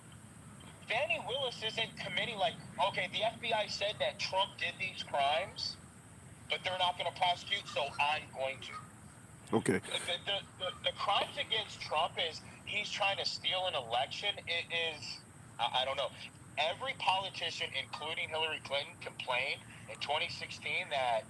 Fannie Willis isn't committing like, okay, the FBI said that Trump did these crimes, but they're not going to prosecute, so I'm going to. Okay. The crimes against Trump is he's trying to steal an election. It is, I don't know. Every politician, including Hillary Clinton, complained in 2016 that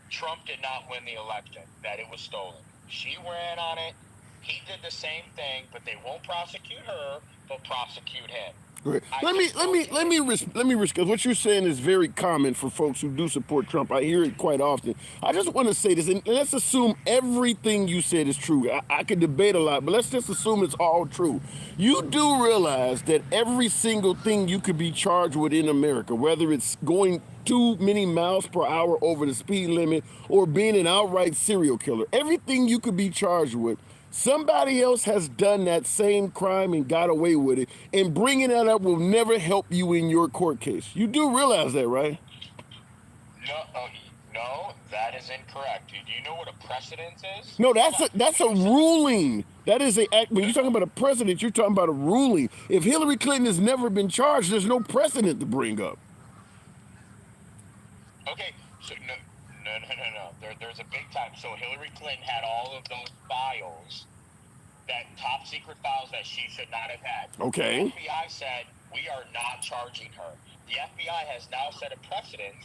Trump did not win the election, that it was stolen. She ran on it. He did the same thing, but they won't prosecute her, but prosecute him. Great. Because what you're saying is very common for folks who do support Trump. I hear it quite often. I just want to say this, and let's assume everything you said is true. I could debate a lot, but let's just assume it's all true. You do realize that every single thing you could be charged with in America, whether it's going too many miles per hour over the speed limit or being an outright serial killer, everything you could be charged with, somebody else has done that same crime and got away with it, and bringing that up will never help you in your court case. You do realize that, right? No, that is incorrect. Do you know what a precedence is? No, Hold on. that's a ruling. That is a act. When you're talking about a precedent, you're talking about a ruling. If Hillary Clinton has never been charged, there's no precedent to bring up. Okay, so no. There's a big time. So Hillary Clinton had all of those files, that top secret files that she should not have had. Okay. The FBI said we are not charging her. The FBI has now set a precedent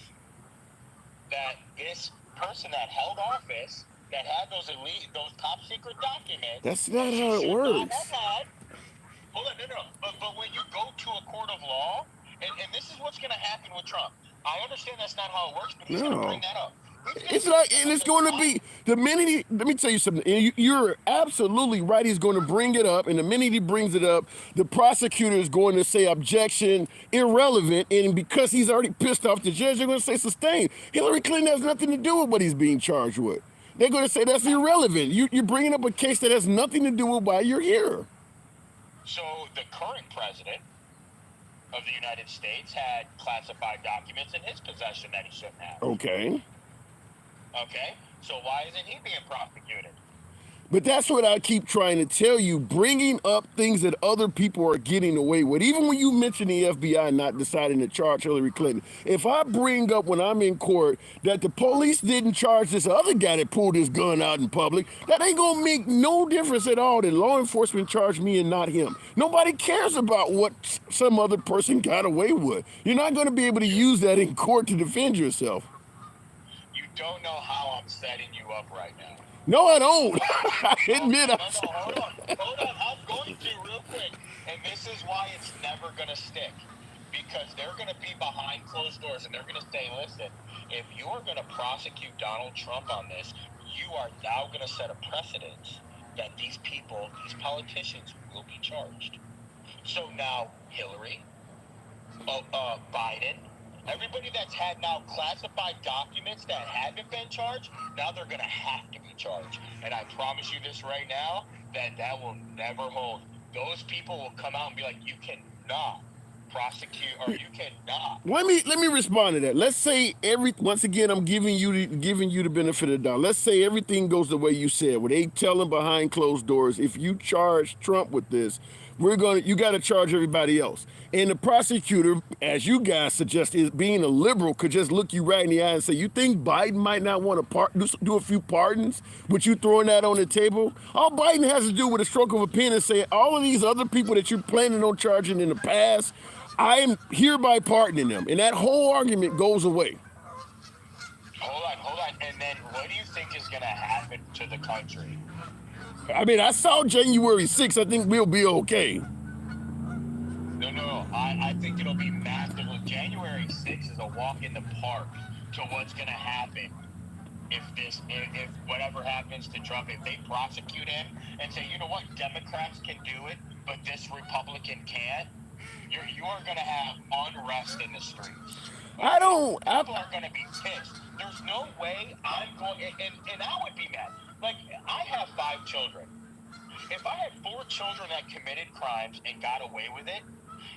that this person that held office, that had those top secret documents, That's not that she how it should not works. have had. Hold on, no. But when you go to a court of law, and this is what's going to happen with Trump. I understand that's not how it works, but he's going to No. bring that up. It's like, and it's going to be the minute he. Let me tell you something. And you're absolutely right. He's going to bring it up, and the minute he brings it up, the prosecutor is going to say objection, irrelevant, and because he's already pissed off the judge, they're going to say sustained. Hillary Clinton has nothing to do with what he's being charged with. They're going to say that's irrelevant. You're bringing up a case that has nothing to do with why you're here. So the current president of the United States had classified documents in his possession that he shouldn't have. Okay. Okay, so why isn't he being prosecuted? But that's what I keep trying to tell you, bringing up things that other people are getting away with. Even when you mention the FBI not deciding to charge Hillary Clinton, if I bring up when I'm in court that the police didn't charge this other guy that pulled his gun out in public, that ain't gonna make no difference at all that law enforcement charged me and not him. Nobody cares about what some other person got away with. You're not gonna be able to use that in court to defend yourself. You don't know how I'm setting you up right now. No, I don't. I admit No, I. hold on. I'm going to real quick. And this is why it's never going to stick. Because they're going to be behind closed doors and they're going to say, listen, if you're going to prosecute Donald Trump on this, you are now going to set a precedent that these people, these politicians, will be charged. So now Hillary, Biden, everybody that's had now classified documents that haven't been charged, now they're going to have to be charged. And I promise you this right now, that that will never hold. Those people will come out and be like, you cannot prosecute, or you cannot. Let me respond to that. Let's say once again I'm giving you the benefit of the doubt. Let's say everything goes the way you said, where they tell them behind closed doors, if you charge Trump with this, you got to charge everybody else. And the prosecutor, as you guys suggest, is being a liberal, could just look you right in the eye and say, you think Biden might not want to do a few pardons, but you throwing that on the table? All Biden has to do with a stroke of a pen and say, all of these other people that you're planning on charging in the past, I am hereby pardoning them, and that whole argument goes away. Hold on. And then what do you think is going to happen to the country? I mean, I saw January 6th. I think we'll be okay. No. I think it'll be massive. January 6th is a walk in the park to what's going to happen if whatever happens to Trump, if they prosecute him and say, you know what, Democrats can do it, but this Republican can't, you are going to have unrest in the streets. People are going to be pissed. There's no way I'm going, and I would be mad. Like, I have 5 children. If I had 4 children that committed crimes and got away with it,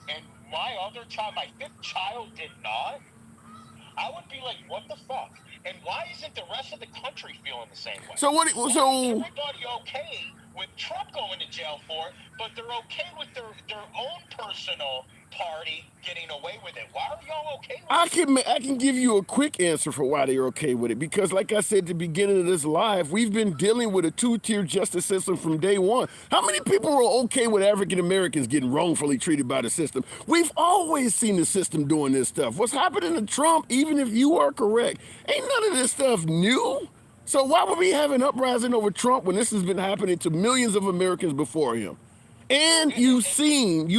and my other child, my 5th child, did not, I would be like, what the fuck? And why isn't the rest of the country feeling the same way? So why is everybody okay with Trump going to jail for it, but they're okay with their own personal party getting away with it? Why are y'all okay with it? I can give you a quick answer for why they're okay with it, because like I said at the beginning of this live, we've been dealing with a 2-tier justice system from day one. How many people are okay with African Americans getting wrongfully treated by the system? We've always seen the system doing this stuff. What's happening to Trump, even if you are correct, ain't none of this stuff new. So why would we have an uprising over Trump when this has been happening to millions of Americans before him? And you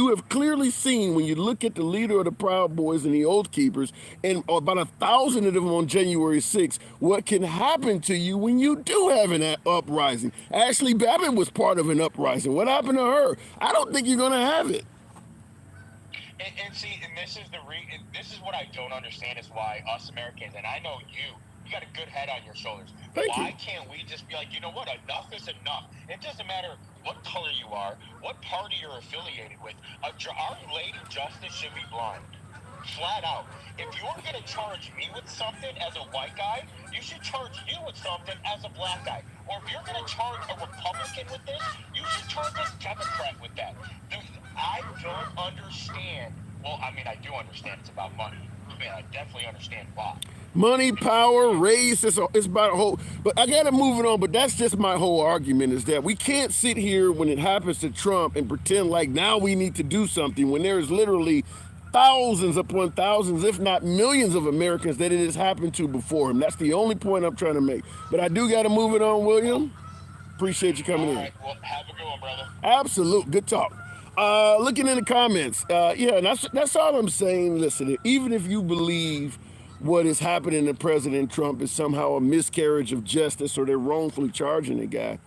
have clearly seen when you look at the leader of the Proud Boys and the Oath Keepers, and about 1,000 of them on January 6th, what can happen to you when you do have an uprising. Ashley Babbitt was part of an uprising. What happened to her? I don't think you're going to have it. And see, and this is what I don't understand, is why us Americans, and I know you got a good head on your shoulders. Why can't we just be like, you know what, enough is enough? It doesn't matter what color you are, what party you're affiliated with. Our Lady Justice should be blind. Flat out. If you're going to charge me with something as a white guy, you should charge you with something as a black guy. Or if you're going to charge a Republican with this, you should charge a Democrat with that. I don't understand. Well, I mean, I do understand it's about money. I mean, I definitely understand why. Money, power, race, it's about a whole, but I gotta move it on, but that's just my whole argument, is that we can't sit here when it happens to Trump and pretend like now we need to do something when there is literally thousands upon thousands, if not millions of Americans that it has happened to before him. That's the only point I'm trying to make. But I do gotta move it on, William. Appreciate you coming in. All right, well, have a good one, brother. Absolute, good talk. Looking in the comments, yeah, and that's all I'm saying. Listen, even if you believe what is happening to President Trump is somehow a miscarriage of justice or they're wrongfully charging the guy,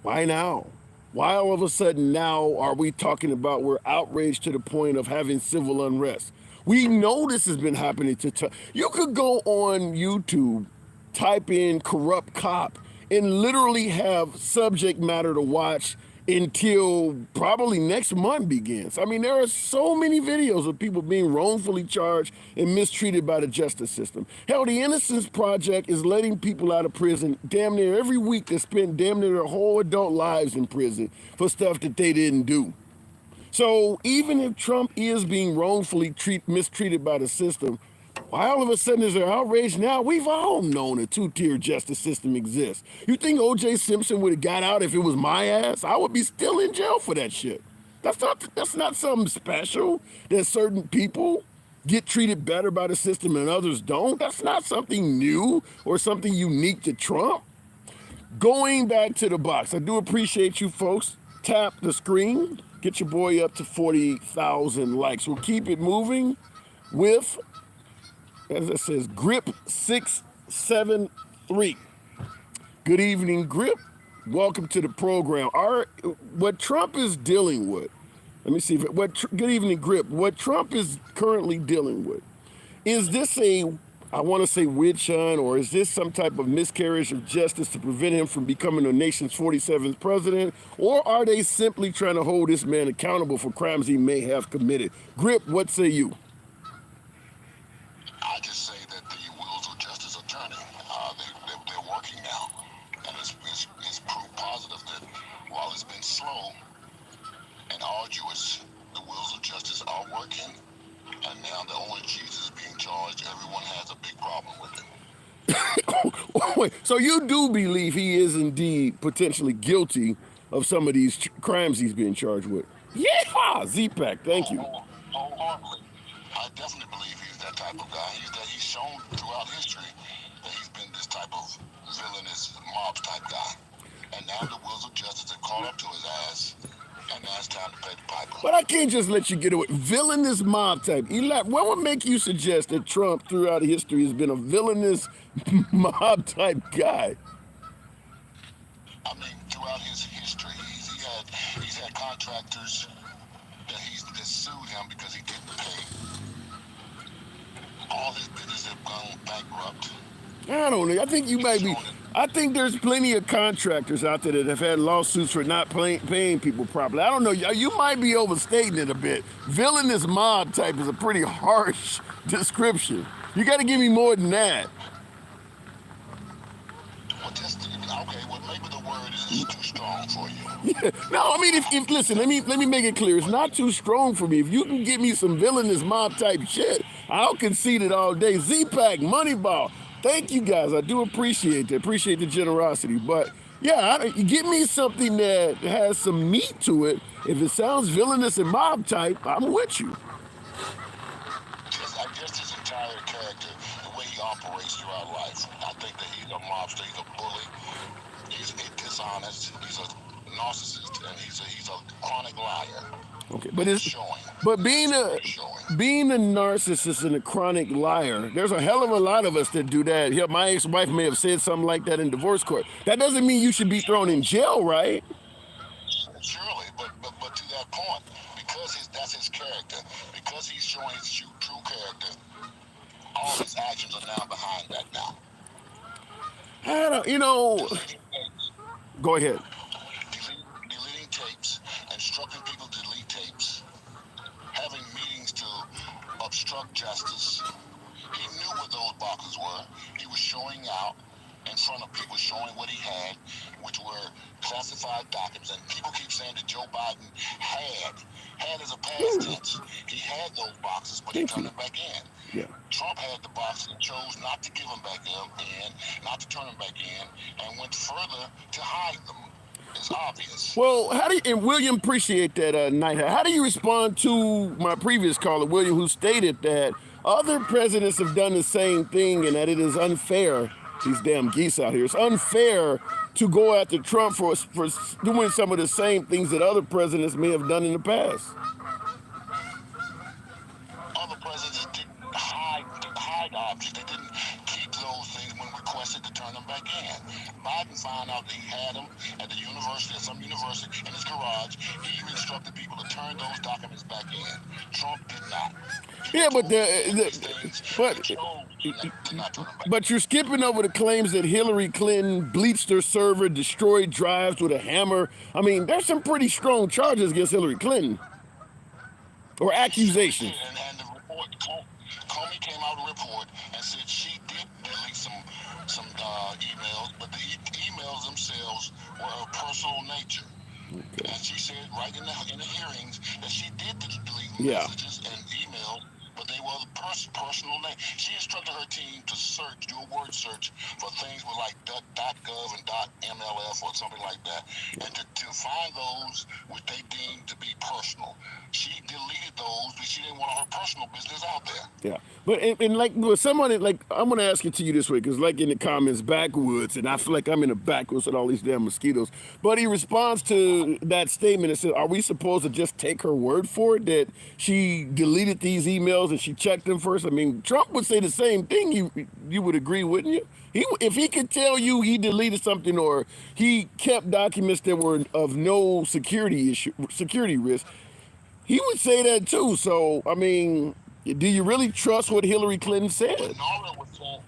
why now? Why all of a sudden now are we talking about we're outraged to the point of having civil unrest? We know this has been happening to you could go on YouTube, type in corrupt cop, and literally have subject matter to watch until probably next month begins. I mean, there are so many videos of people being wrongfully charged and mistreated by the justice system. Hell, the Innocence Project is letting people out of prison damn near every week that spent damn near their whole adult lives in prison for stuff that they didn't do. So even if Trump is being wrongfully mistreated by the system, why all of a sudden is there outrage now? We've all known a 2-tier justice system exists. You think O.J. Simpson would have got out if it was my ass? I would be still in jail for that shit. That's not something special that certain people get treated better by the system and others don't. That's not something new or something unique to Trump. Going back to the box, I do appreciate you folks. Tap the screen, get your boy up to 40,000 likes. We'll keep it moving with, as it says, grip 673. Good evening, Grip. Welcome to the program. What Trump is dealing with, let me see if good evening, Grip. What Trump is currently dealing with, is this I want to say witch hunt, or is this some type of miscarriage of justice to prevent him from becoming the nation's 47th president? Or are they simply trying to hold this man accountable for crimes he may have committed? Grip, what say you? I just say that the wheels of justice are turning. They're working now. And it's proof positive that while it's been slow and arduous, the wheels of justice are working. And now that only Jesus is being charged, everyone has a big problem with it. Wait, so you do believe he is indeed potentially guilty of some of these crimes he's being charged with? Yeah, Z-Pack, thank you. Wholeheartedly. I definitely believe he's that type of guy. He's shown throughout history that he's been this type of villainous mob type guy. And now the wheels of justice have caught up to his ass, and now it's time to pay the piper. But I can't just let you get away. Villainous mob type. Eli, what would make you suggest that Trump throughout history has been a villainous mob type guy? I mean, throughout his history, he's had contractors that sued him because he didn't pay. All his business have gone bankrupt. I don't know. I think you might be. I think there's plenty of contractors out there that have had lawsuits for not paying people properly. I don't know. You might be overstating it a bit. Villainous mob type is a pretty harsh description. You got to give me more than that. Well, okay. Well, maybe the word is too strong for you. Yeah. No, I mean, if listen, let me make it clear. It's not too strong for me. If you can give me some villainous mob type shit, I'll concede it all day. Z-Pack, Moneyball. Thank you guys. I do appreciate that. Appreciate the generosity. But yeah, give me something that has some meat to it. If it sounds villainous and mob type, I'm with you. Just his entire character, the way he operates throughout life. I think that he's a mobster. He's a bully. He's dishonest. He's a narcissist, and he's a chronic liar. Okay, but being a narcissist and a chronic liar, there's a hell of a lot of us that do that. Yeah, my ex-wife may have said something like that in divorce court. That doesn't mean you should be thrown in jail, right? Surely, but to that point, because that's his character, because he's showing his true character, all his actions are now behind that now. I don't, go ahead. Deleting tapes, instructing people to delete tapes, having meetings to obstruct justice. He knew what those boxes were. He was showing out in front of people, showing what he had, which were classified documents. And people keep saying that Joe Biden had as a past tense. He had those boxes, but he turned them back in. Yeah. Trump had the boxes and chose not to give them back in, not to turn them back in, and went further to hide them. It's obvious. Well, and William, appreciate that, Night. How do you respond to my previous caller, William, who stated that other presidents have done the same thing and that it is unfair, these damn geese out here, it's unfair to go after Trump for doing some of the same things that other presidents may have done in the past? Other presidents didn't hide objects. They didn't keep those things when requested to turn them back in. Biden found out that he had them at the university, at some university, in his garage. He even instructed people to turn those documents back in. Trump did not. But you're skipping over the claims that Hillary Clinton bleached her server, destroyed drives with a hammer. I mean, there's some pretty strong charges against Hillary Clinton, or accusations. And the report, Comey came out with a report and said she did delete some emails, but the emails themselves were of personal nature. Okay. And she said right in the hearings that she did delete messages and emails, but they were personal name. She instructed her team to do a word search for things with like .gov and .mlf or something like that, and to find those which they deemed to be personal. She deleted those because she didn't want her personal business out there. Yeah, but and like with somebody, like I'm gonna ask it to you this way, because like in the comments, backwoods, and I feel like I'm in the backwoods with all these damn mosquitoes. But he responds to that statement and says, "Are we supposed to just take her word for it that she deleted these emails emails and she checked them first? I mean, Trump would say the same thing. You would agree, wouldn't you? If he could tell you he deleted something or he kept documents that were of no security risk, he would say that too. So I mean, do you really trust what Hillary Clinton But said? Nora was saying,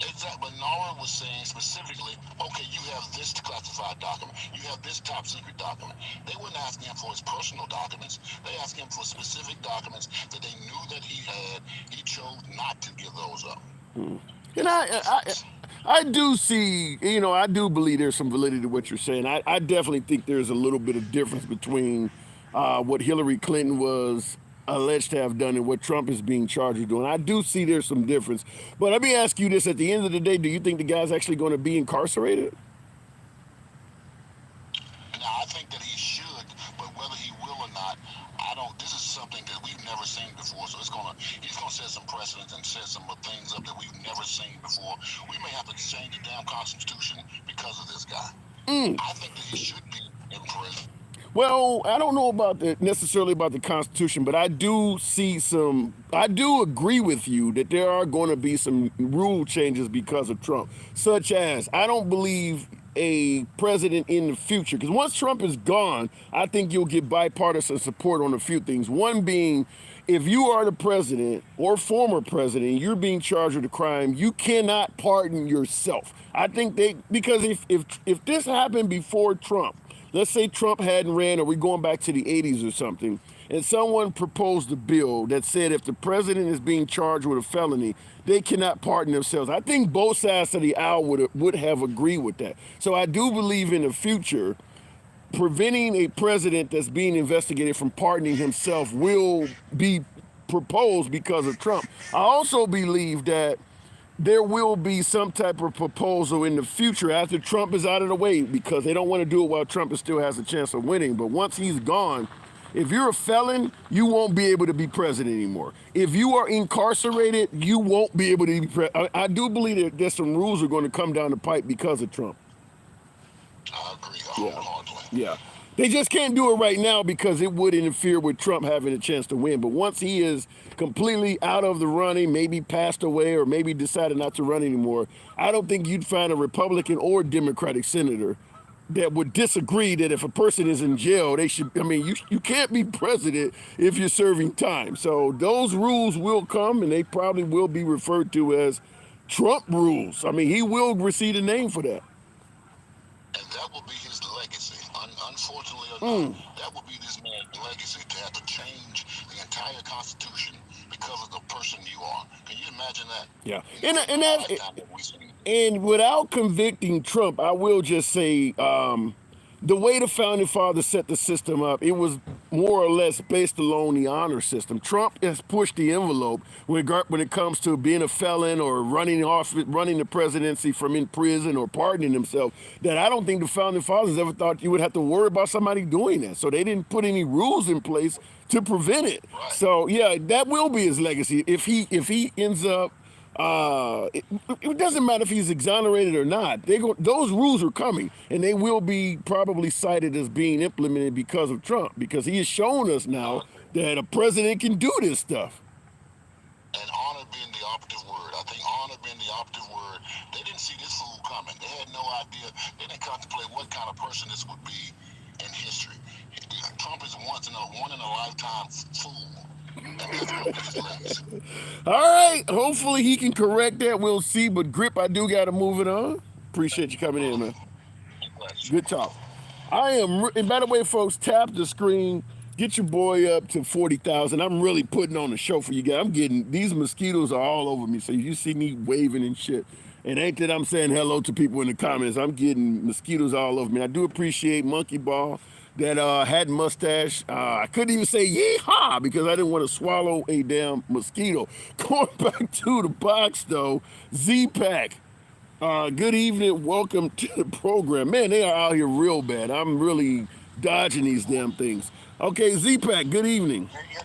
exactly, but Nora was saying specifically, okay, you have this classified document, you have this top secret document. They weren't asking him for his personal documents. They asked him for specific documents that they knew that he had. He chose not to give those up. And If that makes sense. I do see, I do believe there's some validity to what you're saying. I definitely think there's a little bit of difference between what Hillary Clinton was alleged to have done and what Trump is being charged with doing. I do see there's some difference. But let me ask you this: at the end of the day, do you think the guy's actually going to be incarcerated? Now, I think that he should, but whether he will or not, I don't. This is something that we've never seen before. So he's gonna set some precedents and set some things up that we've never seen before. We may have to change the damn constitution because of this guy. I think that he should be in prison. Well, I don't know about necessarily about the Constitution, but I do see some. I do agree with you that there are going to be some rule changes because of Trump, such as I don't believe a president in the future, because once Trump is gone, I think you'll get bipartisan support on a few things. One being, if you are the president or former president, you're being charged with a crime, you cannot pardon yourself. I think because if this happened before Trump, let's say Trump hadn't ran, or we're going back to the 80s or something, and someone proposed a bill that said if the president is being charged with a felony, they cannot pardon themselves. I think both sides of the aisle would have agreed with that. So I do believe in the future, preventing a president that's being investigated from pardoning himself will be proposed because of Trump. I also believe that there will be some type of proposal in the future after Trump is out of the way, because they don't want to do it while Trump still has a chance of winning. But once he's gone, if you're a felon, you won't be able to be president anymore. If you are incarcerated, you won't be able to be president. I do believe that there's some rules are going to come down the pipe because of Trump. I agree Yeah. wholeheartedly. Yeah. They just can't do it right now because it would interfere with Trump having a chance to win. But once he is completely out of the running, maybe passed away or maybe decided not to run anymore, I don't think you'd find a Republican or Democratic senator that would disagree that if a person is in jail, they should, I mean, you can't be president if you're serving time. So those rules will come, and they probably will be referred to as Trump rules. I mean, he will receive a name for that. And that will be his legacy. Unfortunately or not, that will be this man's legacy, to have to change the entire Constitution because of the person you are. Can you imagine that? Yeah. In And, the and that's, lifetime that we've seen. And without convicting Trump, I will just say the way the founding fathers set the system up, it was more or less based along the honor system. Trump has pushed the envelope when it comes to being a felon or running the presidency from in prison or pardoning himself. That I don't think the founding fathers ever thought you would have to worry about somebody doing that. So they didn't put any rules in place to prevent it. Right. So yeah, that will be his legacy if he ends up. It doesn't matter if he's exonerated or not. Those rules are coming, and they will be probably cited as being implemented because of Trump, because he has shown us now that a president can do this stuff. And honor being the operative word. I think honor being the operative word. They didn't see this fool coming. They had no idea. They didn't contemplate what kind of person this would be in history. Trump is one in a lifetime fool. And that's going to be his legacy. All right, hopefully he can correct that. We'll see. But Grip, I do got to move it on. Appreciate you coming in, man. Good talk. And by the way, folks, tap the screen. Get your boy up to 40,000. I'm really putting on a show for you guys. I'm getting, these mosquitoes are all over me. So you see me waving and shit. And ain't that I'm saying hello to people in the comments. I'm getting mosquitoes all over me. I do appreciate Monkey Ball that had mustache. I couldn't even say yeehaw because I didn't want to swallow a damn mosquito. Going back to the box though, Z-Pack. Good evening, welcome to the program. Man, they are out here real bad. I'm really dodging these damn things. Okay, Z-Pack, good evening. You're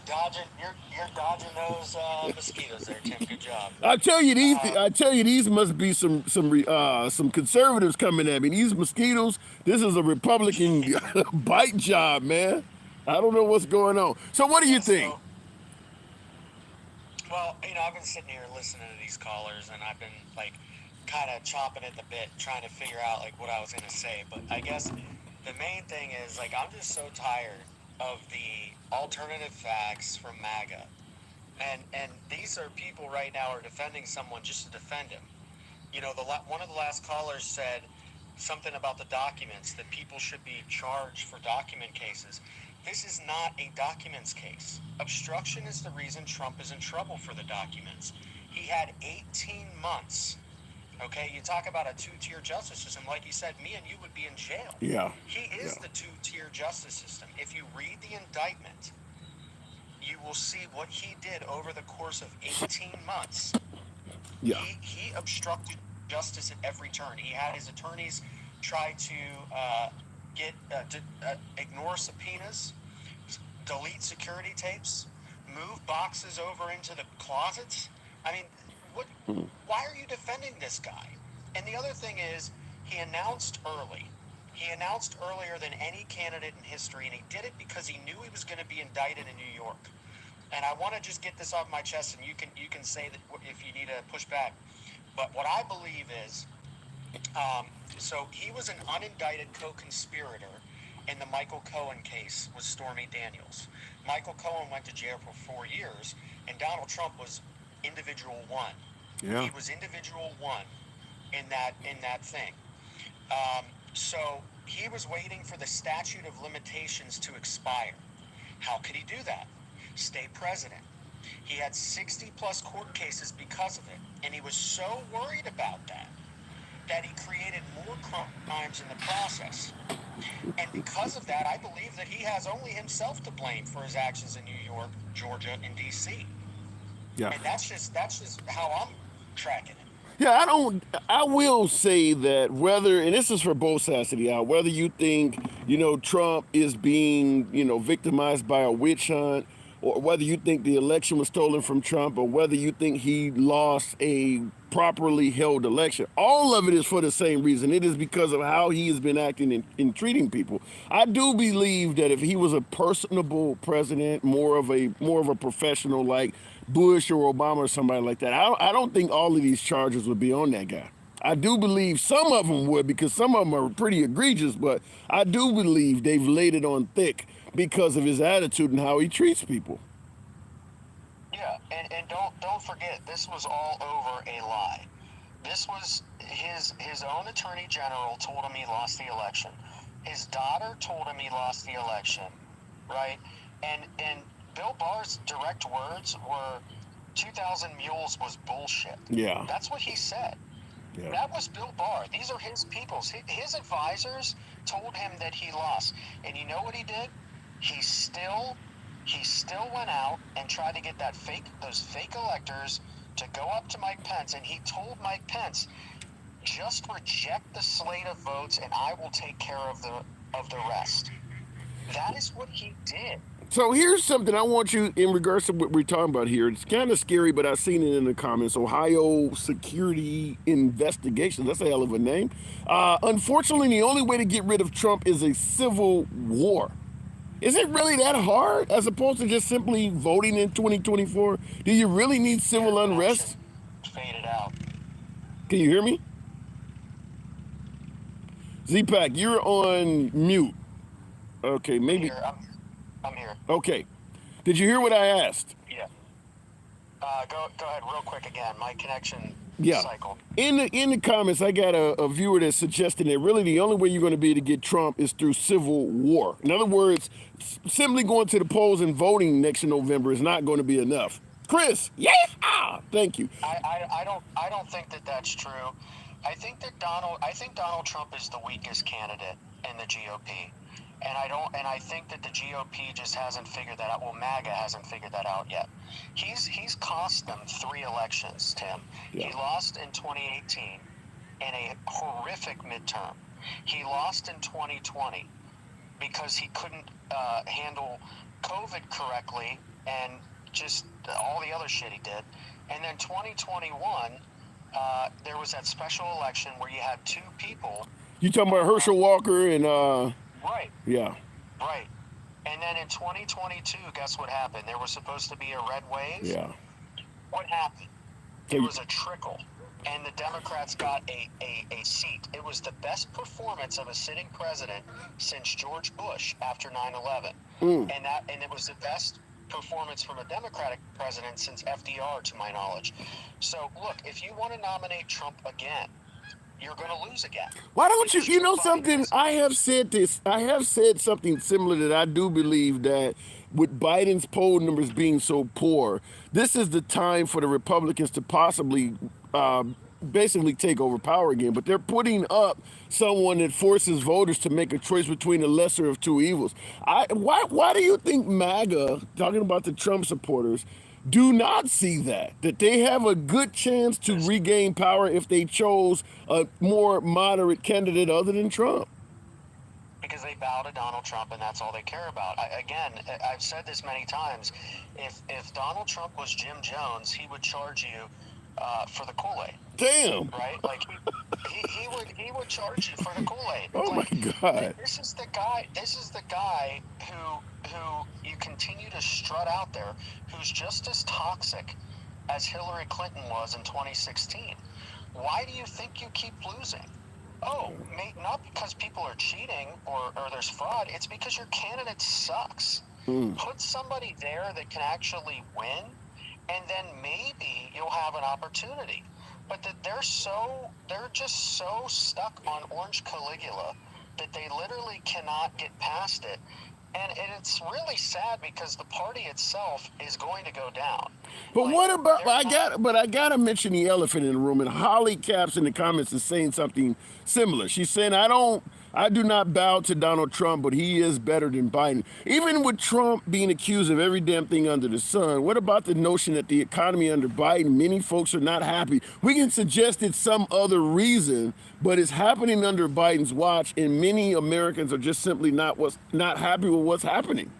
dodging those mosquitoes there, Tim. Good job. I tell you these must be some conservatives coming at me. These mosquitoes, this is a Republican bite job, man. I don't know what's going on. So what do you think? Well, I've been sitting here listening to these callers, and I've been like kind of chomping at the bit, trying to figure out like what I was gonna say. But I guess the main thing is like I'm just so tired of the alternative facts from MAGA, and these are people right now are defending someone just to defend him. One of the last callers said something about the documents that people should be charged for document cases. This is not a documents case. Obstruction is the reason Trump is in trouble for the documents. He had 18 months. Okay, you talk about a two-tier justice system. Like you said, me and you would be in jail. Yeah, He is yeah, the two-tier justice system. If you read the indictment, you will see what he did over the course of 18 months. yeah, He obstructed justice at every turn. He had his attorneys try to ignore subpoenas, delete security tapes, move boxes over into the closets. I mean, what? Why are you defending this guy? And the other thing is, he announced early. He announced earlier than any candidate in history, and he did it because he knew he was going to be indicted in New York. And I want to just get this off my chest, and you can say that if you need to push back. But what I believe is, so he was an unindicted co-conspirator in the Michael Cohen case with Stormy Daniels. Michael Cohen went to jail for 4 years, and Donald Trump was individual one. yeah. He was individual one in that thing. Um, so he was waiting for the statute of limitations to expire. How could he do that? Stay president. He had 60 plus court cases because of it, and he was so worried about that he created more crimes in the process. And because of that, I believe that he has only himself to blame for his actions in New York, Georgia, and D.C. Yeah. And that's just how I'm tracking it. Yeah, I don't. I will say that whether, and this is for both sides of the aisle, whether you think Trump is being victimized by a witch hunt, or whether you think the election was stolen from Trump, or whether you think he lost a properly held election, all of it is for the same reason. It is because of how he has been acting in treating people. I do believe that if he was a personable president, more of a professional like Bush or Obama or somebody like that, I don't think all of these charges would be on that guy. I do believe some of them would because some of them are pretty egregious, but I do believe they've laid it on thick because of his attitude and how he treats people. Yeah, and don't forget, this was all over a lie. This was his own attorney general told him he lost the election. His daughter told him he lost the election, right? And Bill Barr's direct words were 2,000 mules was bullshit. Yeah, That's what he said. yeah. That was Bill Barr. These are his peoples. His advisors told him that he lost. And you know what he did? He still went out and tried to get those fake electors to go up to Mike Pence, and he told Mike Pence, just reject the slate of votes and I will take care of the rest. That is what he did. So here's something I want you in regards to what we're talking about here. It's kind of scary, but I've seen it in the comments. Ohio Security Investigation. That's a hell of a name. Unfortunately, the only way to get rid of Trump is a civil war. Is it really that hard as opposed to just simply voting in 2024? Do you really need civil Your unrest? connection faded out. Can you hear me? Z-Pack, you're on mute. Okay, maybe. I'm here. Okay. Did you hear what I asked? Yeah. Go ahead real quick again. My connection Yeah. cycled. In the comments, I got a viewer that's suggesting that really the only way you're going to be able to get Trump is through civil war. In other words, simply going to the polls and voting next November is not going to be enough. Chris, yeah, thank you. I don't think that that's true. I think Donald Trump is the weakest candidate in the GOP. And I think that the GOP just hasn't figured that out. Well, MAGA hasn't figured that out yet. He's cost them 3 elections, Tim. Yeah. He lost in 2018 in a horrific midterm. He lost in 2020 because he couldn't handle COVID correctly and just all the other shit he did. And then 2021, there was that special election where you had 2 people. You talking about Herschel Walker and Right. yeah. Right. And then in 2022, guess what happened? There was supposed to be a red wave. Yeah. What happened? So It was a trickle, and the Democrats got a seat. It was the best performance of a sitting president since George Bush after 9/11, and it was the best performance from a Democratic president since FDR, to my knowledge. So look, if you want to nominate Trump again, you're going to lose again. why don't you? Because You know Joe Biden something? is- I have said this. I have said something similar that I do believe that with Biden's poll numbers being so poor, this is the time for the Republicans to possibly basically take over power again. But they're putting up someone that forces voters to make a choice between the lesser of two evils. Why do you think MAGA, talking about the Trump supporters, do not see that they have a good chance to regain power if they chose a more moderate candidate other than Trump? because they bow to Donald Trump, and that's all they care about. I've said this many times. If Donald Trump was Jim Jones, he would charge you for the Kool-Aid, Damn. right? Like he would charge you for the Kool-Aid. Oh my God. This is the guy. This is the guy who you continue to strut out there, who's just as toxic as Hillary Clinton was in 2016. Why do you think you keep losing? Oh, not because people are cheating or there's fraud. It's because your candidate sucks. Put somebody there that can actually win, and then maybe you'll have an opportunity. But they're just so stuck on Orange Caligula that they literally cannot get past it. And it's really sad because the party itself is going to go down. But Like, what about? they're I gotta mention the elephant in the room. And Holly Caps in the comments is saying something similar. She's saying, I do not bow to Donald Trump, but he is better than Biden. Even with Trump being accused of every damn thing under the sun, what about the notion that the economy under Biden, many folks are not happy? We can suggest it's some other reason, but it's happening under Biden's watch, and many Americans are just simply not happy with what's happening.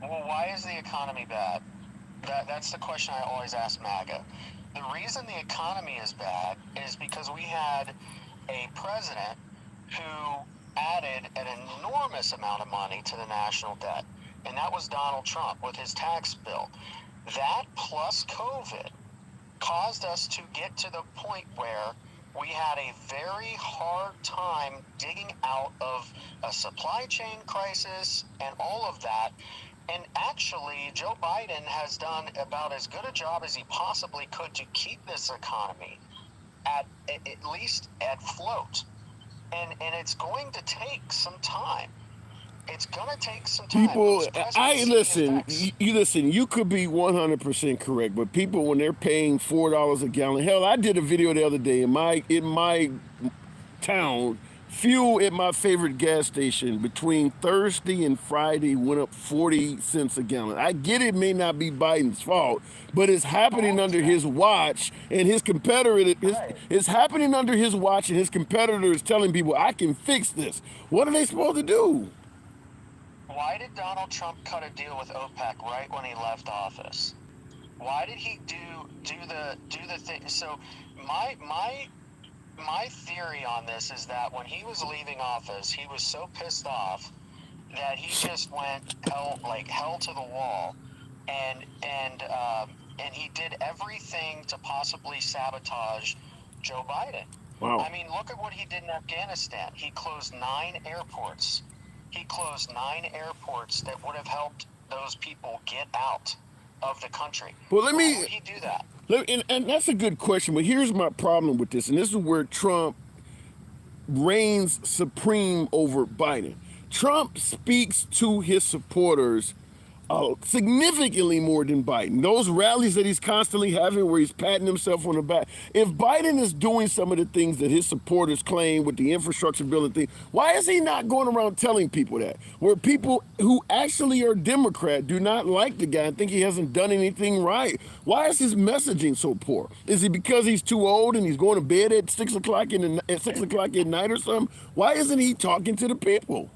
Well, why is the economy bad? That's the question I always ask MAGA. The reason the economy is bad is because we had a president who added an enormous amount of money to the national debt, and that was Donald Trump with his tax bill. That plus COVID caused us to get to the point where we had a very hard time digging out of a supply chain crisis and all of that. And actually, Joe Biden has done about as good a job as he possibly could to keep this economy at least at float. And it's going to take some time. It's going to take some time. People, Those presidency listen. effects- You listen. You could be 100% correct, but people, when they're paying $4 a gallon, hell, I did a video the other day in my town. Fuel at my favorite gas station between Thursday and Friday went up 40 cents a gallon. I get it may not be Biden's fault, but it's happening under his watch, and his competitor. It's happening under his watch, and his competitor is telling people, "I can fix this." What are they supposed to do? Why did Donald Trump cut a deal with OPEC right when he left office? Why did he do the thing? So my theory on this is that when he was leaving office, he was so pissed off that he just went hell to the wall, and he did everything to possibly sabotage Joe Biden. Wow. I mean, look at what he did in Afghanistan. He closed 9 airports. He closed 9 airports that would have helped those people get out of the country. Well, Why would he do that? And that's a good question, but here's my problem with this, and this is where Trump reigns supreme over Biden. Trump speaks to his supporters significantly more than Biden. Those rallies that he's constantly having where he's patting himself on the back. If Biden is doing some of the things that his supporters claim with the infrastructure bill and thing, why is he not going around telling people that? Where people who actually are Democrat do not like the guy and think he hasn't done anything right. Why is his messaging so poor? Is it because he's too old and he's going to bed at 6 o'clock at night or something? Why isn't he talking to the people?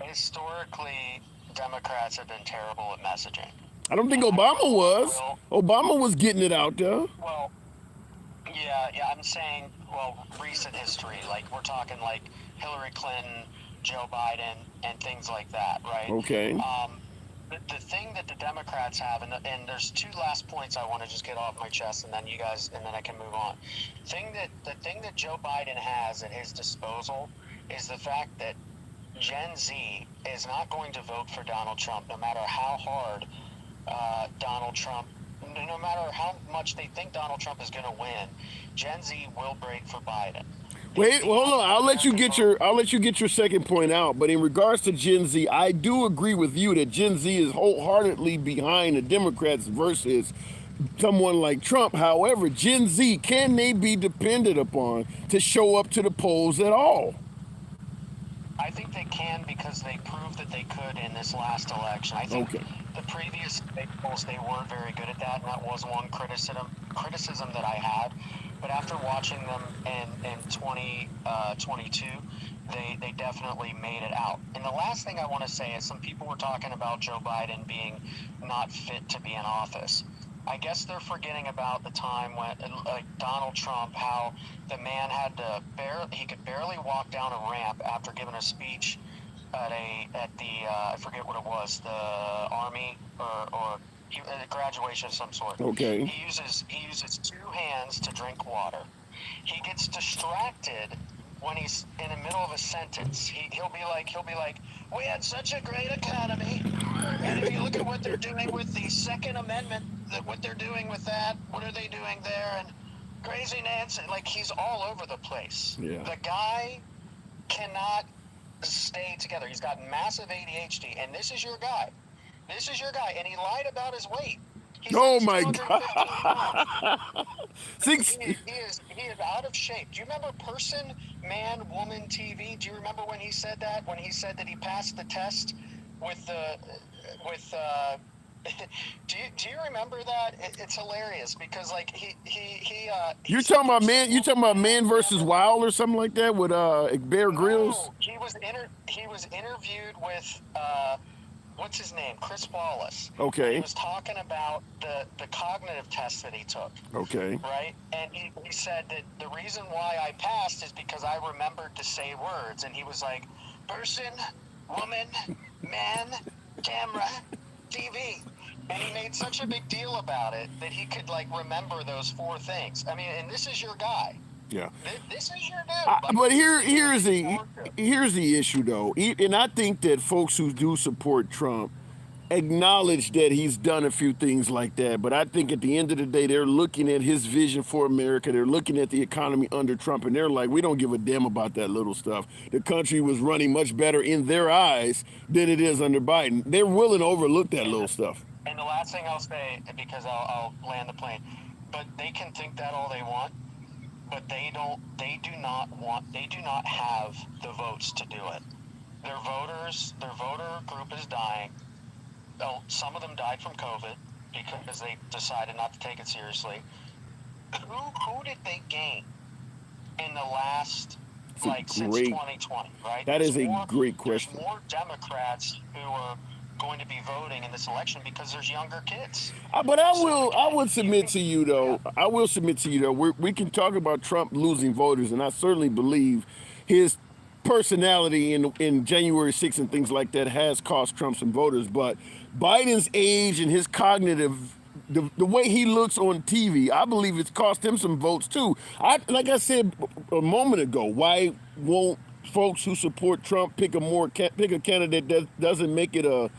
Historically, Democrats have been terrible at messaging. I don't think Obama was. Obama was getting it out there. Well, yeah, I'm saying, recent history. Like, we're talking like Hillary Clinton, Joe Biden, and things like that, right? Okay. the thing that the Democrats have, and there's two last points I want to just get off my chest, and then you guys, and then I can move on. The thing that Joe Biden has at his disposal is the fact that Gen Z is not going to vote for Donald Trump, no matter how hard Donald Trump, no matter how much they think Donald Trump is going to win. Gen Z will break for Biden. Wait, well, hold on. I'll let you get your second point out. But in regards to Gen Z, I do agree with you that Gen Z is wholeheartedly behind the Democrats versus someone like Trump. However, Gen Z, can they be depended upon to show up to the polls at all? I think they can because they proved that they could in this last election. I think Okay. the previous polls they weren't very good at that, and that was one criticism that I had. But after watching them in 2022, they definitely made it out. And the last thing I want to say is some people were talking about Joe Biden being not fit to be in office. I guess they're forgetting about the time when, like Donald Trump, how the man had to he could barely walk down a ramp after giving a speech at the I forget what it was, the army or a graduation of some sort. Okay. He uses two hands to drink water. He gets distracted when he's in the middle of a sentence. He'll be like, we had such a great economy, and if you look at what they're doing with the Second Amendment, what they're doing with that, what are they doing there, and crazy Nancy, like he's all over the place. Yeah. The guy cannot stay together. He's got massive ADHD, and this is your guy. This is your guy, and he lied about his weight. He's Oh like my 215 pounds. God. Six. He is out of shape. Do you remember Person, Man, Woman TV? Do you remember when he said that? When he said that he passed the test with the with. Do you remember that? It's hilarious because like he You're said talking about man. You talking about Man versus Wild or something like that with Bear Grylls? no, he was interviewed with what's his name, Chris Wallace. He Okay. was talking about the cognitive test that he took. Okay. Right? And he said that the reason why I passed is because I remembered to say words. And he was like, person, woman, man, camera, TV. And he made such a big deal about it that he could, like, remember those four things. I mean, and this is your guy. Yeah. This is your dude. Like, But this is here's the issue though, and I think that folks who do support Trump acknowledge that he's done a few things like that. But I think at the end of the day, they're looking at his vision for America. They're looking at the economy under Trump, and they're like, we don't give a damn about that little stuff. The country was running much better in their eyes than it is under Biden. They're willing to overlook that little stuff. And the last thing I'll say, because I'll land the plane, but they can think that all they want, but they do not have the votes to do it. Their voter group is dying. Some of them died from COVID because they decided not to take it seriously. Who did they gain in the last, since 2020, right? That is a great There's question. more Democrats who are going to be voting in this election because there's younger kids. But I would submit to you though. I will submit to you though. We can talk about Trump losing voters, and I certainly believe his personality in January 6th and things like that has cost Trump some voters. But Biden's age and his cognitive, the way he looks on TV, I believe it's cost him some votes too. Like I said a moment ago, why won't folks who support Trump pick a candidate that doesn't make it a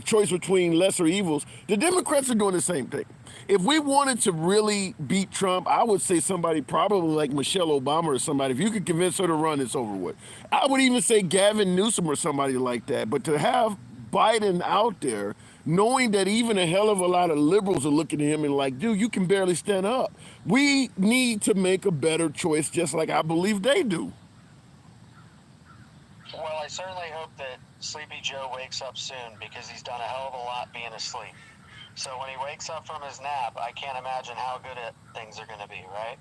choice between lesser evils? The Democrats are doing the same thing. If we wanted to really beat Trump, I would say somebody probably like Michelle Obama or somebody. If you could convince her to run, it's over with. I would even say Gavin Newsom or somebody like that. But to have Biden out there, knowing that even a hell of a lot of liberals are looking at him and like, dude, you can barely stand up. We need to make a better choice, just like I believe they do. Well, I certainly hope that Sleepy Joe wakes up soon because he's done a hell of a lot being asleep. So when he wakes up from his nap, I can't imagine how good things are going to be, right?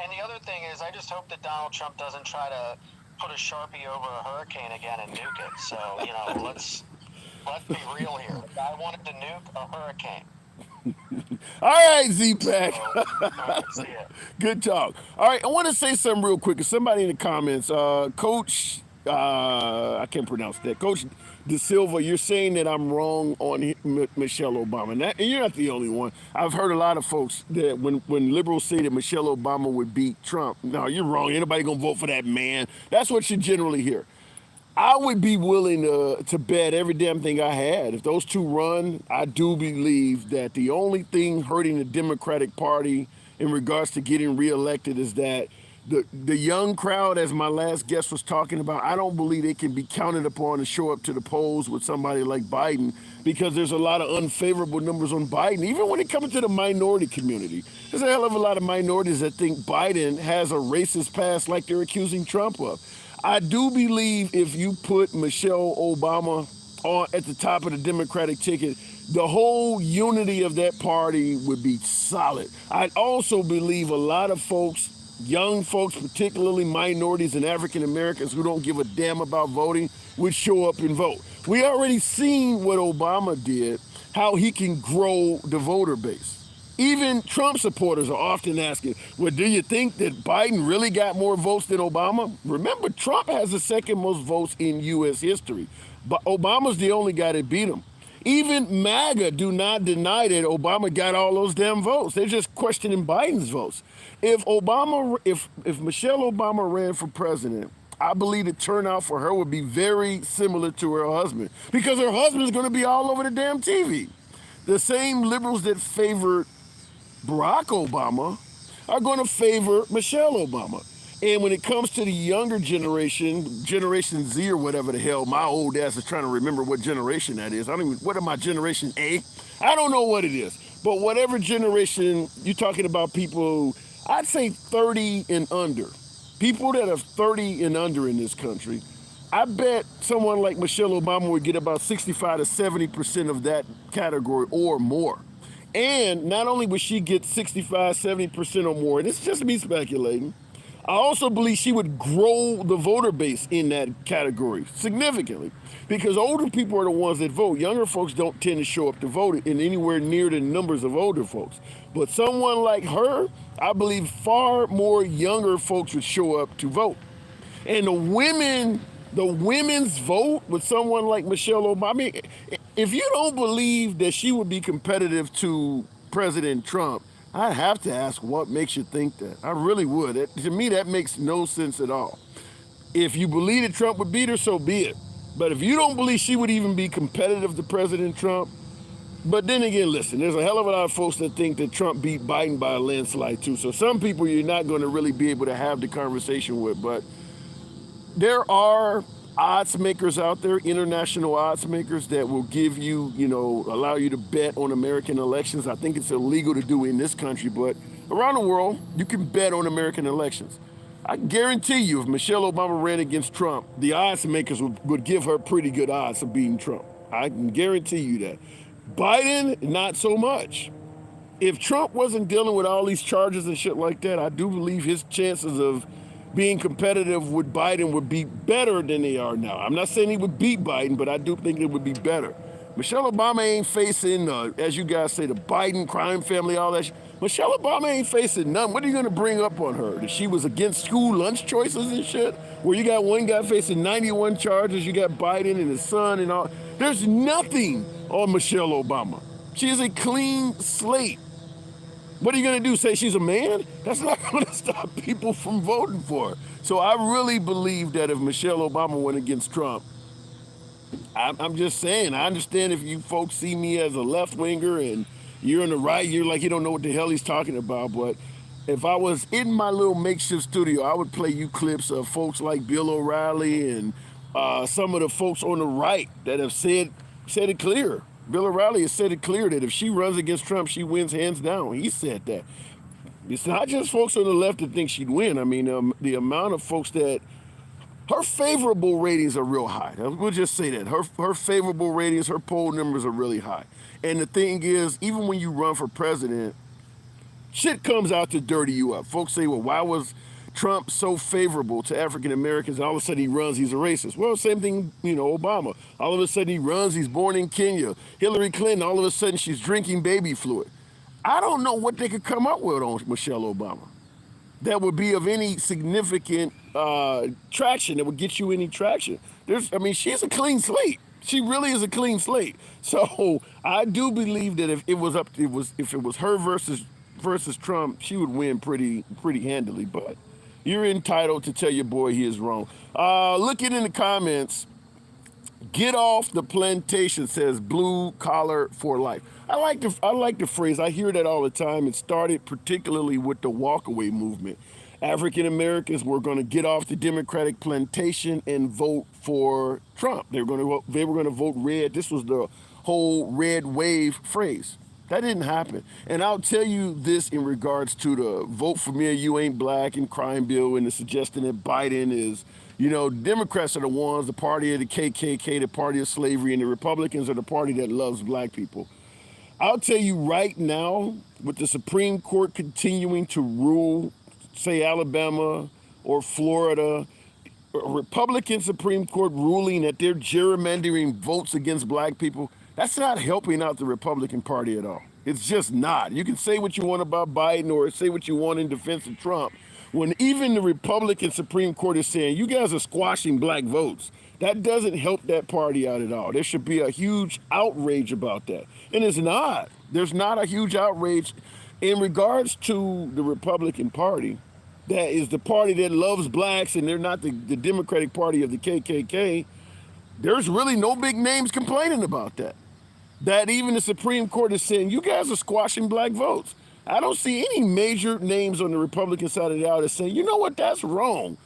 And the other thing is, I just hope that Donald Trump doesn't try to put a Sharpie over a hurricane again and nuke it. So, let's be real here. The guy wanted to nuke a hurricane. All right, Z-Pack. Let's see it. Good talk. All right, I want to say something real quick. Somebody in the comments, Coach I can't pronounce that. Coach De Silva, you're saying that I'm wrong on Michelle Obama. And you're not the only one. I've heard a lot of folks that when liberals say that Michelle Obama would beat Trump, no, you're wrong. Anybody gonna vote for that man? That's what you generally hear. I would be willing to bet every damn thing I had. If those two run, I do believe that the only thing hurting the Democratic Party in regards to getting reelected is that the young crowd, as my last guest was talking about, I don't believe they can be counted upon to show up to the polls with somebody like Biden because there's a lot of unfavorable numbers on Biden, even when it comes to the minority community. There's a hell of a lot of minorities that think Biden has a racist past like they're accusing Trump of. I do believe if you put Michelle Obama on at the top of the Democratic ticket, the whole unity of that party would be solid. I also believe a lot of folks, young folks, particularly minorities and African Americans who don't give a damn about voting, would show up and vote. We already seen what Obama did, how he can grow the voter base. Even Trump supporters are often asking, well, do you think that Biden really got more votes than Obama? Remember, Trump has the second most votes in U.S. history, but Obama's the only guy that beat him. Even MAGA do not deny that Obama got all those damn votes. They're just questioning Biden's votes. If Michelle Obama ran for president, I believe the turnout for her would be very similar to her husband because her husband is going to be all over the damn TV. The same liberals that favored Barack Obama are going to favor Michelle Obama. And when it comes to the younger generation, Generation Z or whatever the hell, my old ass is trying to remember what generation that is. I don't even, what am I, Generation A? I don't know what it is. But whatever generation, you're talking about people, I'd say 30 and under. People that are 30 and under in this country, I bet someone like Michelle Obama would get about 65 to 70% of that category or more. And not only would she get 65, 70% or more, and it's just me speculating, I also believe she would grow the voter base in that category significantly because older people are the ones that vote. Younger folks don't tend to show up to vote in anywhere near the numbers of older folks. But someone like her, I believe far more younger folks would show up to vote. And the women's vote with someone like Michelle Obama. I mean, if you don't believe that she would be competitive to President Trump, I'd have to ask what makes you think that. I really would. To me, that makes no sense at all. If you believe that Trump would beat her, so be it. But if you don't believe she would even be competitive to President Trump, but then again, listen, there's a hell of a lot of folks that think that Trump beat Biden by a landslide too. So some people you're not going to really be able to have the conversation with, but there are odds makers out there, international odds makers that will give you, allow you to bet on American elections. I think it's illegal to do in this country, but around the world, you can bet on American elections. I guarantee you, if Michelle Obama ran against Trump, the odds makers would give her pretty good odds of beating Trump. I can guarantee you that. Biden, not so much. If Trump wasn't dealing with all these charges and shit like that, I do believe his chances of being competitive with Biden would be better than they are now. I'm not saying he would beat Biden, but I do think it would be better. Michelle Obama ain't facing, as you guys say, the Biden crime family, all that. Michelle Obama ain't facing none. What are you going to bring up on her? That she was against school lunch choices and shit? Where you got one guy facing 91 charges, you got Biden and his son and all. There's nothing on Michelle Obama. She is a clean slate. What are you going to do? Say she's a man? That's not going to stop people from voting for her. So I really believe that if Michelle Obama went against Trump, I'm just saying, I understand if you folks see me as a left winger and you're on the right, you're like, you don't know what the hell he's talking about. But if I was in my little makeshift studio, I would play you clips of folks like Bill O'Reilly and some of the folks on the right that have said it clear. Bill O'Reilly has said it clear that if she runs against Trump, she wins hands down. He said that. It's not just folks on the left that think she'd win. I mean, the amount of folks that her favorable ratings are real high. We'll just say that. Her favorable ratings, her poll numbers are really high. And the thing is, even when you run for president, shit comes out to dirty you up. Folks say, well, why was Trump so favorable to African Americans? All of a sudden he runs, he's a racist. Well, same thing, Obama. All of a sudden he runs, he's born in Kenya. Hillary Clinton, all of a sudden she's drinking baby fluid. I don't know what they could come up with on Michelle Obama. that would be of any significant traction, that would get you any traction. I mean, she's a clean slate. She really is a clean slate. So I do believe that if it was her versus Trump, she would win pretty handily. But you're entitled to tell your boy he is wrong. Looking in the comments, get off the plantation says blue collar for life. I like the phrase. I hear that all the time. It started particularly with the walkaway movement. African Americans were going to get off the Democratic plantation and vote for Trump. They were going to vote red. This was the whole red wave phrase. That didn't happen. And I'll tell you this in regards to the vote for me or you ain't black and crime bill and the suggestion that Biden is, Democrats are the ones, the party of the KKK, the party of slavery, and the Republicans are the party that loves black people. I'll tell you right now, with the Supreme Court continuing to rule, say Alabama or Florida, a Republican Supreme Court ruling that they're gerrymandering votes against black people, that's not helping out the Republican Party at all. It's just not. You can say what you want about Biden or say what you want in defense of Trump. When even the Republican Supreme Court is saying, you guys are squashing black votes, that doesn't help that party out at all. There should be a huge outrage about that. And it's not. There's not a huge outrage in regards to the Republican Party. That is the party that loves blacks, and they're not the Democratic Party of the KKK. There's really no big names complaining about that. That even the Supreme Court is saying, you guys are squashing black votes. I don't see any major names on the Republican side of the aisle that saying, you know what, that's wrong.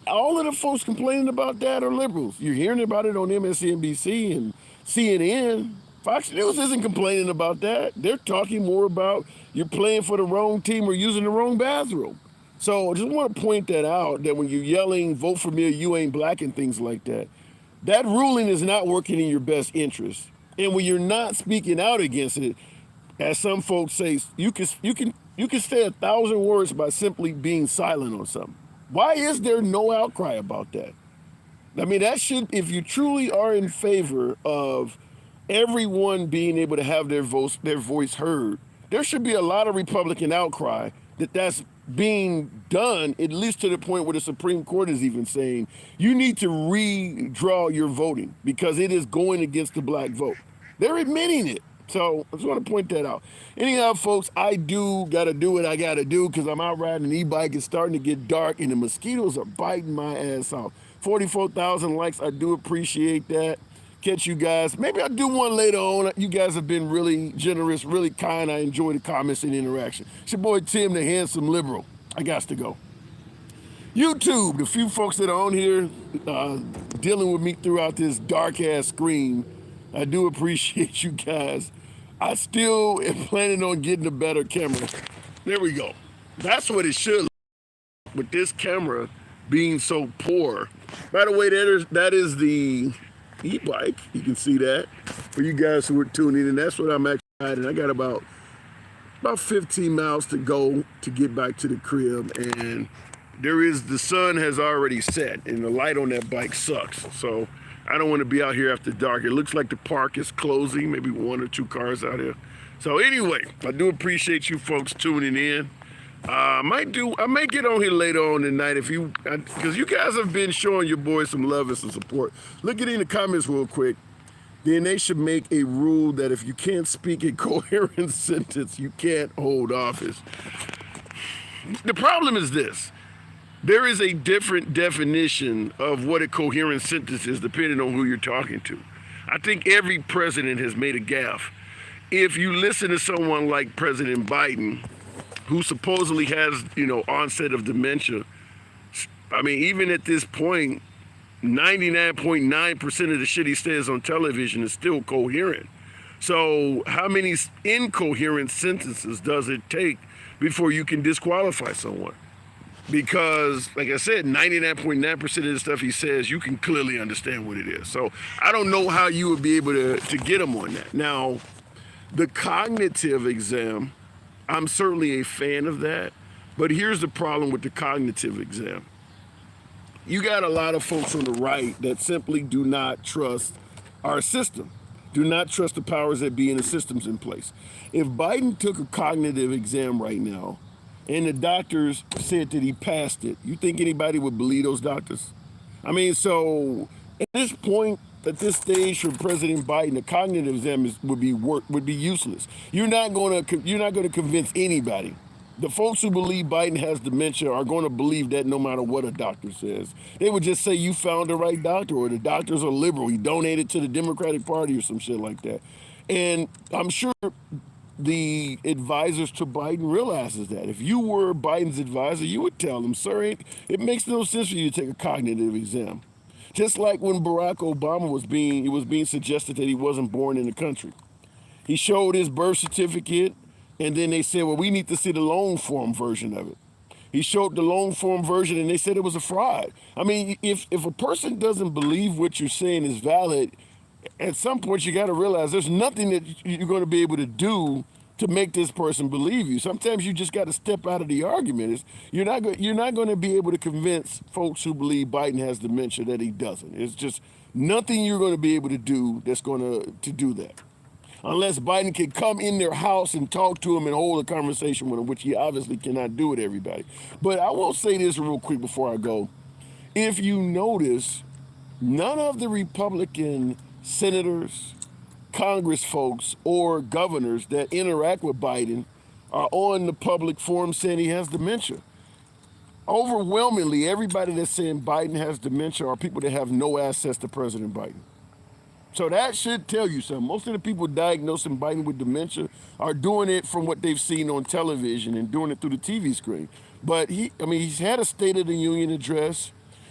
All of the folks complaining about that are liberals. You're hearing about it on MSNBC and CNN. Fox News isn't complaining about that. They're talking more about you're playing for the wrong team or using the wrong bathroom. So I just want to point that out, that when you're yelling, vote for me or you ain't black and things like that, that ruling is not working in your best interest. And when you're not speaking out against it, as some folks say, you can say 1,000 words by simply being silent on something. Why is there no outcry about that? I mean, that should, if you truly are in favor of everyone being able to have their voice heard, there should be a lot of Republican outcry that's being done, at least to the point where the Supreme Court is even saying, you need to redraw your voting because it is going against the black vote. They're admitting it. So I just want to point that out. Anyhow, folks, I do got to do what I got to do because I'm out riding an e-bike. It's starting to get dark and the mosquitoes are biting my ass off. 44,000 likes. I do appreciate that. Catch you guys. Maybe I'll do one later on. You guys have been really generous, really kind. I enjoy the comments and interaction. It's your boy Tim, the handsome liberal. I got to go. YouTube, the few folks that are on here dealing with me throughout this dark-ass screen, I do appreciate you guys. I still am planning on getting a better camera. There we go. That's what it should look like with this camera being so poor. By the way, that is the e-bike. You can see that. For you guys who are tuning in, that's what I'm actually riding. I got about 15 miles to go to get back to the crib, and the sun has already set, and the light on that bike sucks. So I don't want to be out here after dark. It looks like the park is closing, maybe one or two cars out here. So anyway, I do appreciate you folks tuning in. I may get on here later on tonight because you guys have been showing your boys some love and some support. Look at it in the comments real quick. Then they should make a rule that if you can't speak a coherent sentence, you can't hold office. The problem is this. There is a different definition of what a coherent sentence is depending on who you're talking to. I think every president has made a gaffe. If you listen to someone like President Biden, who supposedly has, onset of dementia, I mean, even at this point, 99.9% of the shit he says on television is still coherent. So how many incoherent sentences does it take before you can disqualify someone? Because, like I said, 99.9% of the stuff he says, you can clearly understand what it is. So I don't know how you would be able to get him on that. Now, the cognitive exam, I'm certainly a fan of that. But here's the problem with the cognitive exam. You got a lot of folks on the right that simply do not trust our system, do not trust the powers that be in the systems in place. If Biden took a cognitive exam right now, and the doctors said that he passed it. You think anybody would believe those doctors? I mean, so at this point, at this stage for President Biden, the cognitive exam would be useless. You're not going to convince anybody. The folks who believe Biden has dementia are going to believe that no matter what a doctor says. They would just say you found the right doctor, or the doctors are liberal. He donated to the Democratic Party or some shit like that. And I'm sure the advisors to Biden realizes that. If you were Biden's advisor, you would tell him, sir, it makes no sense for you to take a cognitive exam. Just like when Barack Obama it was being suggested that he wasn't born in the country. He showed his birth certificate, and then they said, well, we need to see the loan form version of it. He showed the loan form version, and they said it was a fraud. I mean, if a person doesn't believe what you're saying is valid, at some point you got to realize there's nothing that you're going to be able to do to make this person believe you. Sometimes you just got to step out of the argument. You're not going to be able to convince folks who believe Biden has dementia that he doesn't. It's just nothing you're going to be able to do that's going to do that. Unless Biden can come in their house and talk to them and hold a conversation with them, which he obviously cannot do with everybody. But I will say this real quick before I go. If you notice, none of the Republican senators, Congress folks, or governors that interact with Biden are on the public forum saying he has dementia. Overwhelmingly, everybody that's saying Biden has dementia are people that have no access to President Biden. So that should tell you something. Most of the people diagnosing Biden with dementia are doing it from what they've seen on television and doing it through the TV screen. But he's had a State of the Union address.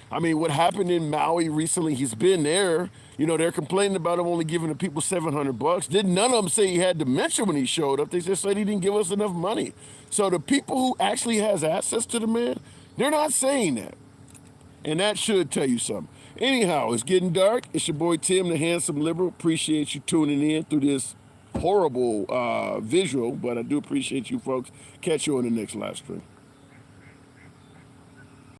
I mean, what happened in Maui recently, he's been there. You know, they're complaining about him only giving the people $700. Didn't none of them say he had dementia when he showed up? They just said he didn't give us enough money. So the people who actually has access to the man, they're not saying that. And that should tell you something. Anyhow, it's getting dark. It's your boy Tim, the handsome liberal. Appreciate you tuning in through this horrible visual, but I do appreciate you folks. Catch you on the next live stream.